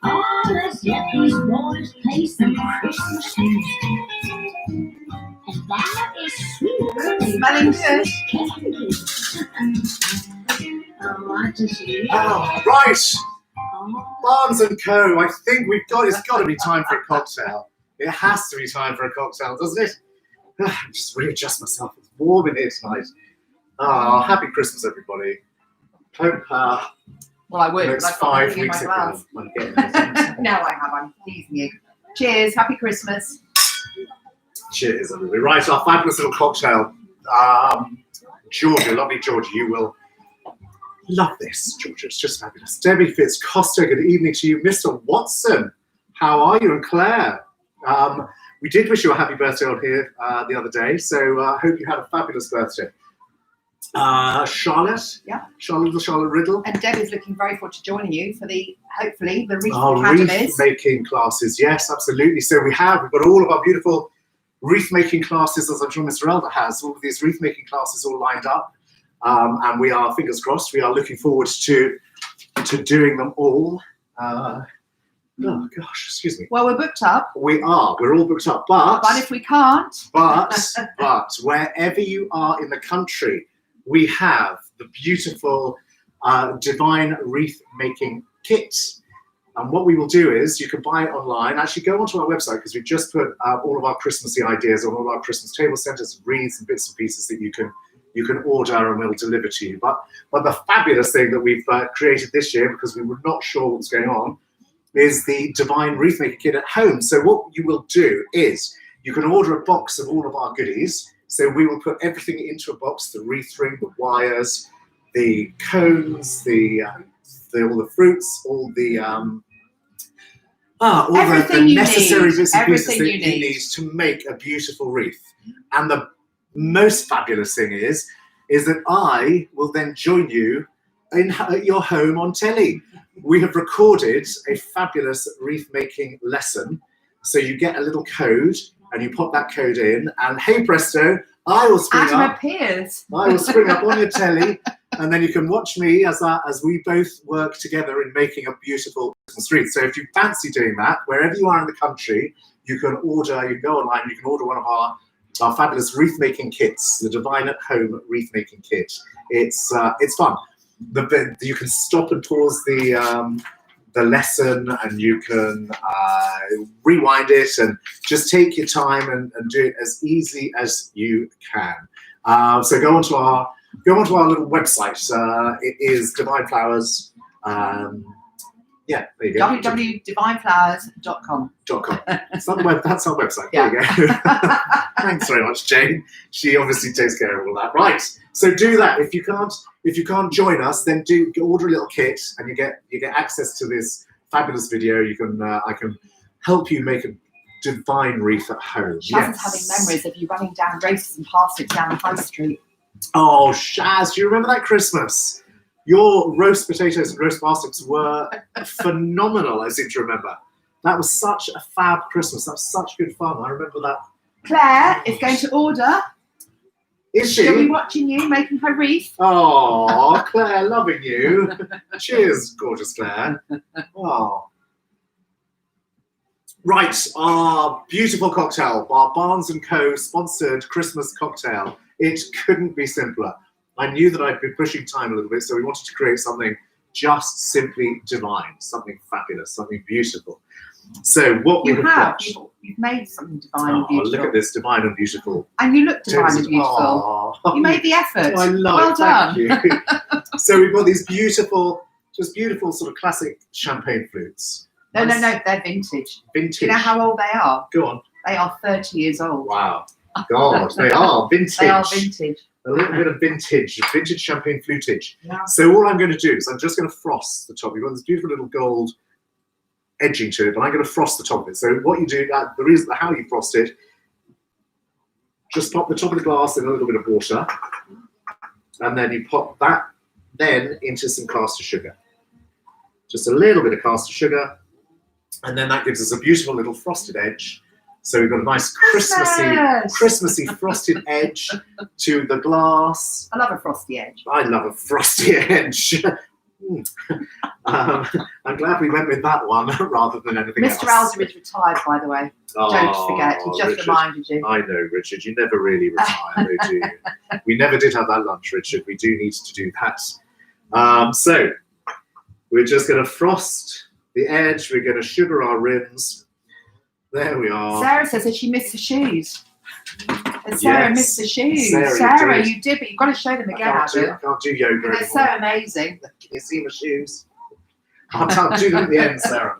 Oh, let's get these boys play some Christmas music. And that is sweet. Smelling good. Oh, I just Oh, right. Barnes and Co. I think it's got to be time for a cocktail. It has to be time for a cocktail, doesn't it? Just readjust myself. It's warm in here tonight. Oh, happy Christmas, everybody. Hope Well, I would. next But I've got 5 nothing in weeks my glass. when I get there. No, I have. I'm teasing you. Cheers. Happy Christmas. Cheers, everybody. Right, our fabulous little cocktail. Georgia, lovely Georgia, you will Love this, Georgia. It's just fabulous. Debbie Fitz-Costa, good evening to you. Mr. Watson, how are you? And Claire, we did wish you a happy birthday on here the other day, so I hope you had a fabulous birthday. Charlotte, Yeah. Charlotte Riddle. And Deb is looking very forward to joining you for hopefully the Wreath Wreath Academies. making classes, yes, absolutely. So we've got all of our beautiful wreath making classes, as I'm sure Mr. Elder has, all of these wreath making classes all lined up. And we are, fingers crossed, we are looking forward to doing them all. Oh gosh, excuse me. Well, we're booked up. We're all booked up, but if we can't. but wherever you are in the country, we have the beautiful Devine wreath making kit. And what we will do is you can buy it online. Actually, go onto our website because we've just put all of our Christmassy ideas on all our Christmas table centers, wreaths and bits and pieces that you can order and we'll deliver to you. But the fabulous thing that we've created this year, because we were not sure what was going on, is the Devine wreath making kit at home. So what you will do is you can order a box of all of our goodies. So we will put everything into a box: the wreath ring, the wires, the cones, all the fruits, all the necessary bits and pieces that you need to make a beautiful wreath. And the most fabulous thing is that I will then join you at your home on telly. We have recorded a fabulous wreath making lesson. So you get a little code and you pop that code in, and hey presto, I will spring up. Appears. I will spring up on your telly, and then you can watch me as we both work together in making a beautiful Christmas wreath. So if you fancy doing that, wherever you are in the country, you can go online, you can order one of our fabulous wreath making kits, the Devine at Home wreath making kit. It's fun. You can stop and pause the lesson, and you can rewind it and just take your time and do it as easy as you can. So go onto our little website. It is Devine Flowers. Yeah, there you go. www.devineflowers.com. That's our website. Yeah. There you go. Thanks very much, Jane. She obviously takes care of all that. Right. So do that. If you can't join us, then order a little kit, and you get access to this fabulous video. You can I can help you make a Devine wreath at home. Shaz is having memories of you running down races and parsnips down the high street. Oh, Shaz, do you remember that Christmas? Your roast potatoes and roast parsnips were phenomenal, I seem to remember. That was such a fab Christmas. That was such good fun. I remember that. Claire is going to order. Is she? She'll be watching you making her wreath. Oh, Claire, loving you. Cheers, gorgeous Claire. Oh. Right, our beautiful cocktail, our Barnes & Co. sponsored Christmas cocktail. It couldn't be simpler. I knew that I'd been pushing time a little bit, so we wanted to create something just simply divine, something fabulous, something beautiful. So what we have you've made something divine and beautiful. Look at this, divine and beautiful. And you look divine and beautiful. You made the effort. I love well it. done. Thank you. So we've got these beautiful sort of classic champagne flutes. No, they're vintage. Vintage. Do you know how old they are? Go on. They are 30 years old. Wow. God, they are vintage. They are vintage. A little bit of vintage champagne flutage. Yeah. So all I'm going to do is I'm just going to frost the top. You've got this beautiful little gold edging to it, but I'm going to frost the top of it. So what you do, the reason how you frost it, just pop the top of the glass in a little bit of water, and then you pop that then into some caster sugar. Just a little bit of caster sugar, and then that gives us a beautiful little frosted edge. So we've got a nice Christmassy frosted edge to the glass. I love a frosty edge. I love a frosty edge. I'm glad we went with that one rather than anything else. Mr. Alder is retired, by the way. Don't forget. He just Richard, reminded you. I know, Richard. You never really retire, do you? We never did have that lunch, Richard. We do need to do that. So we're just going to frost the edge. We're going to sugar our rims. There we are. Sarah says that she missed the shoes. And Sarah missed the shoes. Sarah, you did, but you've got to show them again, I can't do yoga anymore. They're so amazing. Can you see my shoes? I'll do them at the end, Sarah.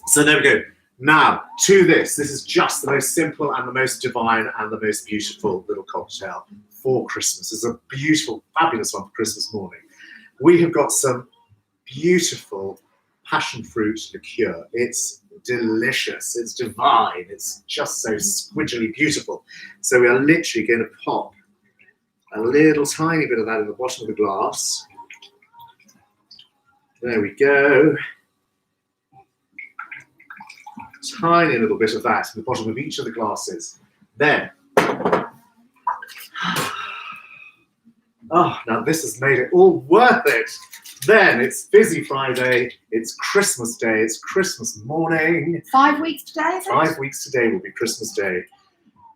So there we go. Now, to this. This is just the most simple and the most divine and the most beautiful little cocktail. for Christmas. It's a beautiful, fabulous one for Christmas morning. We have got some beautiful passion fruit liqueur. It's delicious. It's divine. It's just so squidgily beautiful. So we are literally going to pop a little tiny bit of that in the bottom of the glass. There we go. Tiny little bit of that in the bottom of each of the glasses. Then, oh, now this has made it all worth it. Then it's Fizzy Friday, it's Christmas Day, it's Christmas morning. 5 weeks today, is it? 5 weeks today will be Christmas Day.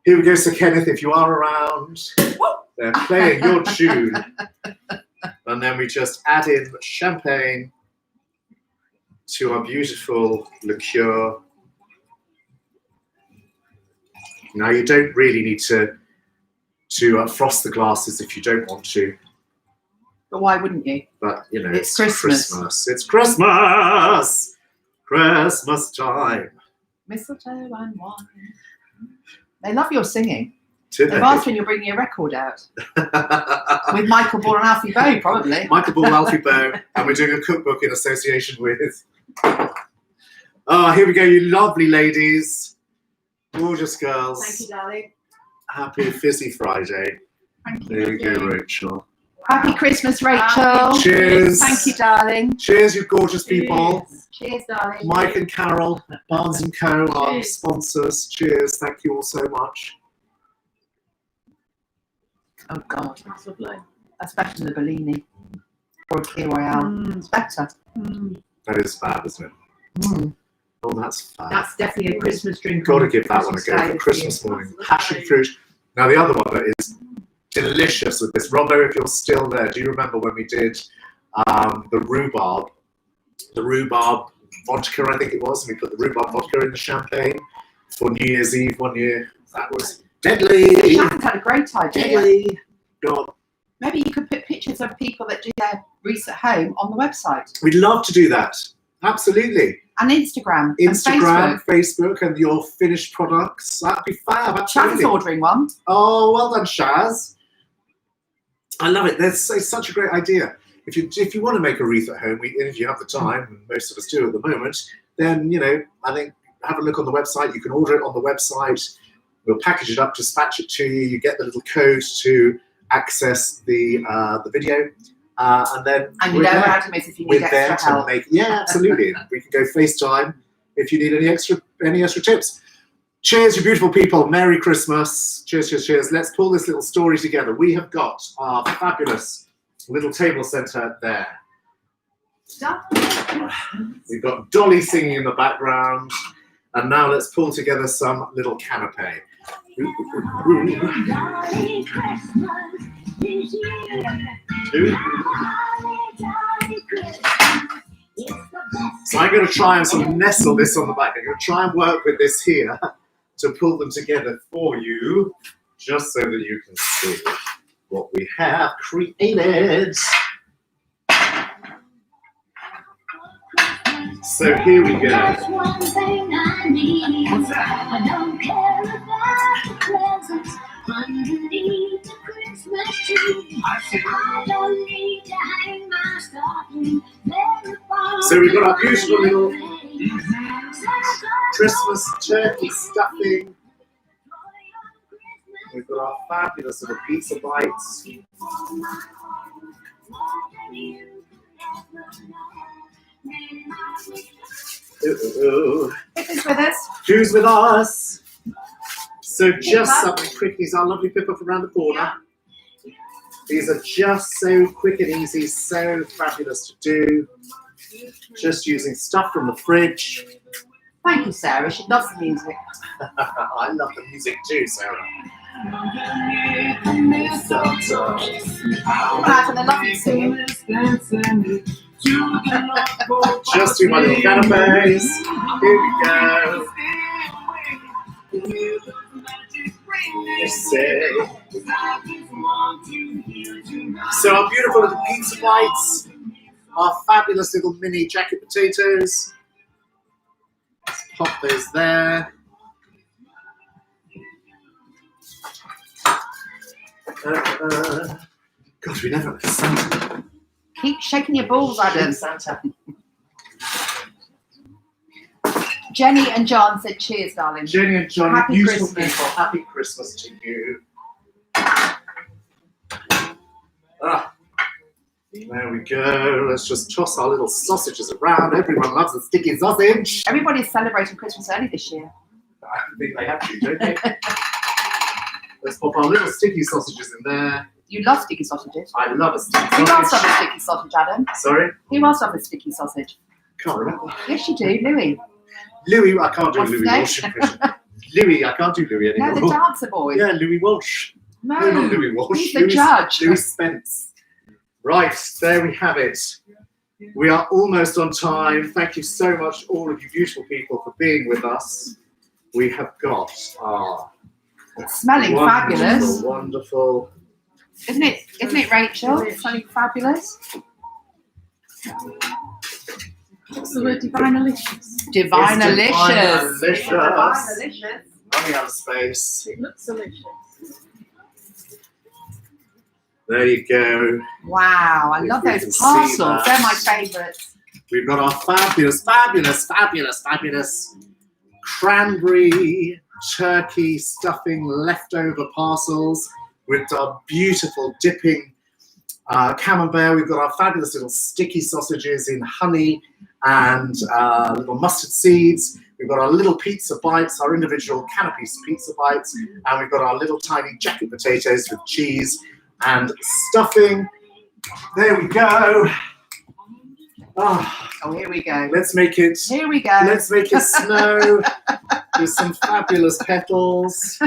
Here we go, Sir Kenneth, if you are around. They're playing your tune. And then we just add in champagne to our beautiful liqueur. Now, you don't really need to frost the glasses if you don't want to. But why wouldn't you? But, you know, it's Christmas. It's Christmas! Christmas time. Mistletoe and wine. They love your singing. They've asked when you're bringing your record out. With Michael Ball and Alfie Bow, probably. Michael Ball, Alfie Bow, and we're doing a cookbook in association with. Oh, here we go, you lovely ladies. Gorgeous girls. Thank you, darling. Happy Fizzy Friday. Thank you. There you go, Rachel. Happy Christmas, Rachel. Cheers. Thank you, darling. Cheers, you gorgeous people. Cheers, darling. Mike and Carol, Barnes & Co, our sponsors. Cheers. Thank you all so much. Oh, God. That's lovely. That's better than the Bellini or a Key Royale. It's better. That is fab, isn't it? Oh, that's fab. That's definitely a Christmas drink. Got to give that one a go for Christmas morning. Passion fruit. Now, the other one that is delicious with this. Robo, if you're still there, do you remember when we did the rhubarb vodka, I think it was, and we put the rhubarb vodka in the champagne for New Year's Eve one year? That was deadly. Shannon's had a great idea. Deadly. God. Maybe you could put pictures of people that do their wreaths at home on the website. We'd love to do that. Absolutely. And Instagram. Instagram, and Facebook, and your finished products. That'd be fab. Absolutely. Shannon's ordering one. Oh, well done, Shaz. I love it. It's such a great idea. If you want to make a wreath at home, and if you have the time, and most of us do at the moment, then, you know, I think have a look on the website. You can order it on the website. We'll package it up, dispatch it to you. You get the little code to access the video, and then you know how to make if you need extra help. Yeah, absolutely. We can go FaceTime if you need any extra tips. Cheers, you beautiful people. Merry Christmas. Cheers, cheers, cheers. Let's pull this little story together. We have got our fabulous little table centre there. We've got Dolly singing in the background. And now let's pull together some little canapé. So I'm going to try and sort of nestle this on the back. I'm going to try and work with this here to pull them together for you, just so that you can see what we have created. So here we go. That's one thing I need. I don't care about the presents underneath the Christmas tree. I don't need to hang my stocking very far. So we've got our beautiful little Christmas turkey stuffing. We've got our fabulous little pizza bites. Who's with us? Who's with us? So just something quick. These are lovely Pippa from around the corner. These are just so quick and easy, so fabulous to do. Just using stuff from the fridge. Thank you, Sarah. She loves the music. I love the music too, Sarah. And I love you singing. Just do my little canapes. Here we go. So our beautiful little pizza bites, our fabulous little mini jacket potatoes. Let's pop those there. God, we never met Santa. Keep shaking your balls, Adam. Santa. Jenny and John said cheers, darling. Jenny and John, Happy beautiful Christmas. people. Happy Christmas to you. There we go. Let's just toss our little sausages around. Everyone loves a sticky sausage. Everybody's celebrating Christmas early this year. I think they have to, don't they? Let's pop our little sticky sausages in there. You love sticky sausages. I love a sticky Who else sausage. loves a sticky sausage, Adam? Sorry? Who else loves a sticky sausage? Can't remember. Yes, you do, Louis. Louis, I can't do What's Louis his Walsh impression. Louis, I can't do Louis No, anymore. the dancer boy. Yeah, Louis Walsh. No, No, not Louis Walsh. he's the Louis, judge. Louis Spence. Right, there we have it. We are almost on time. Thank you so much, all of you beautiful people, for being with us. We have got our It's smelling wonderful, fabulous. wonderful. Isn't it, Rachel? It's smelling fabulous. What's the word? Divine-alicious. Divine-alicious. It's Divine-alicious. Running out of space. It looks delicious. There you go. Wow, I If love we those can see parcels. that. They're my favourites. We've got our fabulous cranberry turkey stuffing leftover parcels with our beautiful dipping camembert. We've got our fabulous little sticky sausages in honey and little mustard seeds. We've got our little pizza bites, our individual canopy pizza bites, and we've got our little tiny jacket potatoes with cheese and stuffing. There we go. Oh, here we go. Let's make it. Here we go. Let's make it snow with some fabulous petals.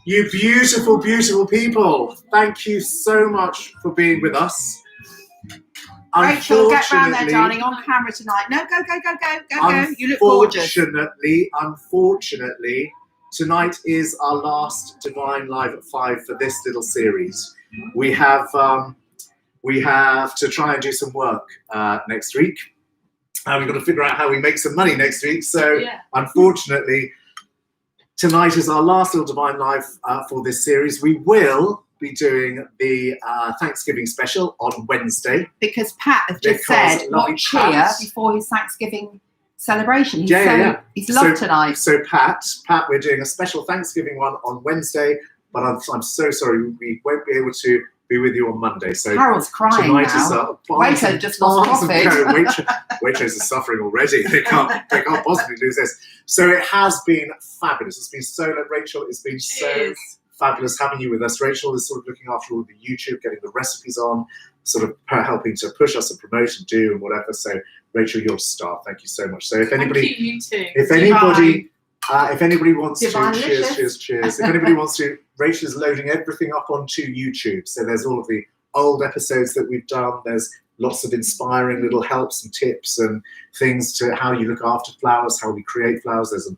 You beautiful, beautiful people. Thank you so much for being with us. Rachel, get round there, darling, on camera tonight. No, go. You look gorgeous. Unfortunately, tonight is our last Divine Live at 5 for this little series. We have to try and do some work next week. And we've got to figure out how we make some money next week. So unfortunately, tonight is our last little Divine Live for this series. We will be doing the Thanksgiving special on Wednesday. Because Pat has just said not cheer before his Thanksgiving celebration. He's loved tonight. So Pat, we're doing a special Thanksgiving one on Wednesday, but I'm so sorry we won't be able to be with you on Monday. So Carol's crying tonight now. is Waitrose just lost profit. Waitrose is suffering already. They can't possibly lose this. So it has been fabulous. It's been so, Rachel, it's been so fabulous having you with us. Rachel is sort of looking after all the YouTube, getting the recipes on, sort of helping to push us and promote and do and whatever. So Rachel, you're a star. Thank you so much. So if anybody, you too. if anybody wants to, cheers. If anybody wants to, Rachel is loading everything up onto YouTube. So there's all of the old episodes that we've done. There's lots of inspiring little helps and tips and things to how you look after flowers, how we create flowers. There's a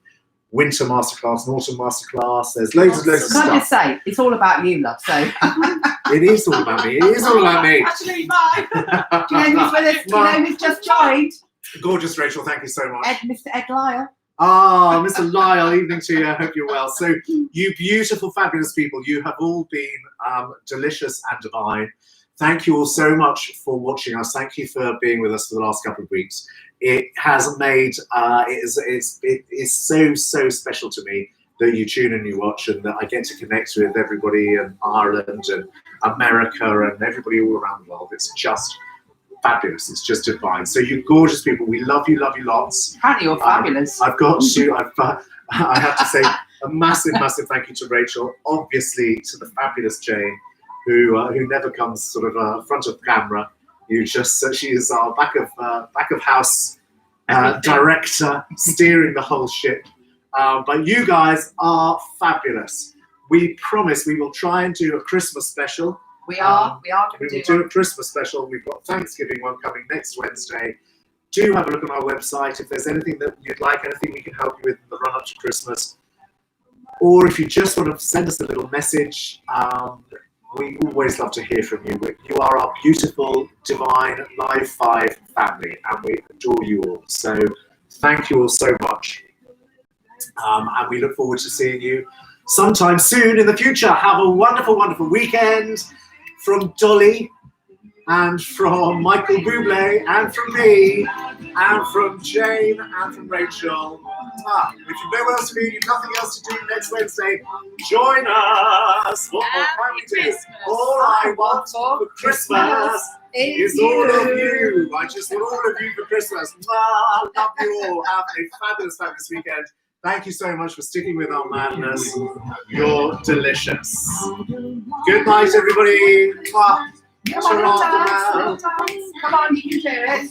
winter masterclass, an autumn masterclass. There's loads of Can I stuff. just say, it's all about you, love. So It is all about me. It is all about me. Actually, bye. do you know who's with us? Do you know who's just joined? Gorgeous, Rachel. Thank you so much. Mr. Ed Lyle. Ah, Mr. Lyle, evening to you. I hope you're well. So, you beautiful, fabulous people, you have all been delicious and divine. Thank you all so much for watching us. Thank you for being with us for the last couple of weeks. It has made, it is so special to me that you tune and you watch and that I get to connect with everybody in Ireland and America and everybody all around the world. It's just fabulous. It's just divine. So you gorgeous people, we love you lots. Apparently you're fabulous. I have to say a massive thank you to Rachel, obviously to the fabulous Jane, who never comes sort of front of camera. She is our back of house director, steering the whole ship. But you guys are fabulous. We promise we will try and do a Christmas special. We are We will do a Christmas special. We've got Thanksgiving one coming next Wednesday. Do have a look on our website if there's anything that you'd like, anything we can help you with in the run up to Christmas. Or if you just want to send us a little message, we always love to hear from you. You are our beautiful, divine Live 5 family, and we adore you all. So thank you all so much. And we look forward to seeing you sometime soon in the future. Have a wonderful, wonderful weekend from Dolly and from Michael Bublé and from me and from Jane and from Rachel. If you've nowhere else to be, you've nothing else to do next Wednesday, join us. What more can we do? All I want for Christmas is all of you. I just want all of you for Christmas. I love you all. Have a fabulous, fabulous weekend. Thank you so much for sticking with our madness. You're delicious. Good night, everybody. Come on, come on, you can do it.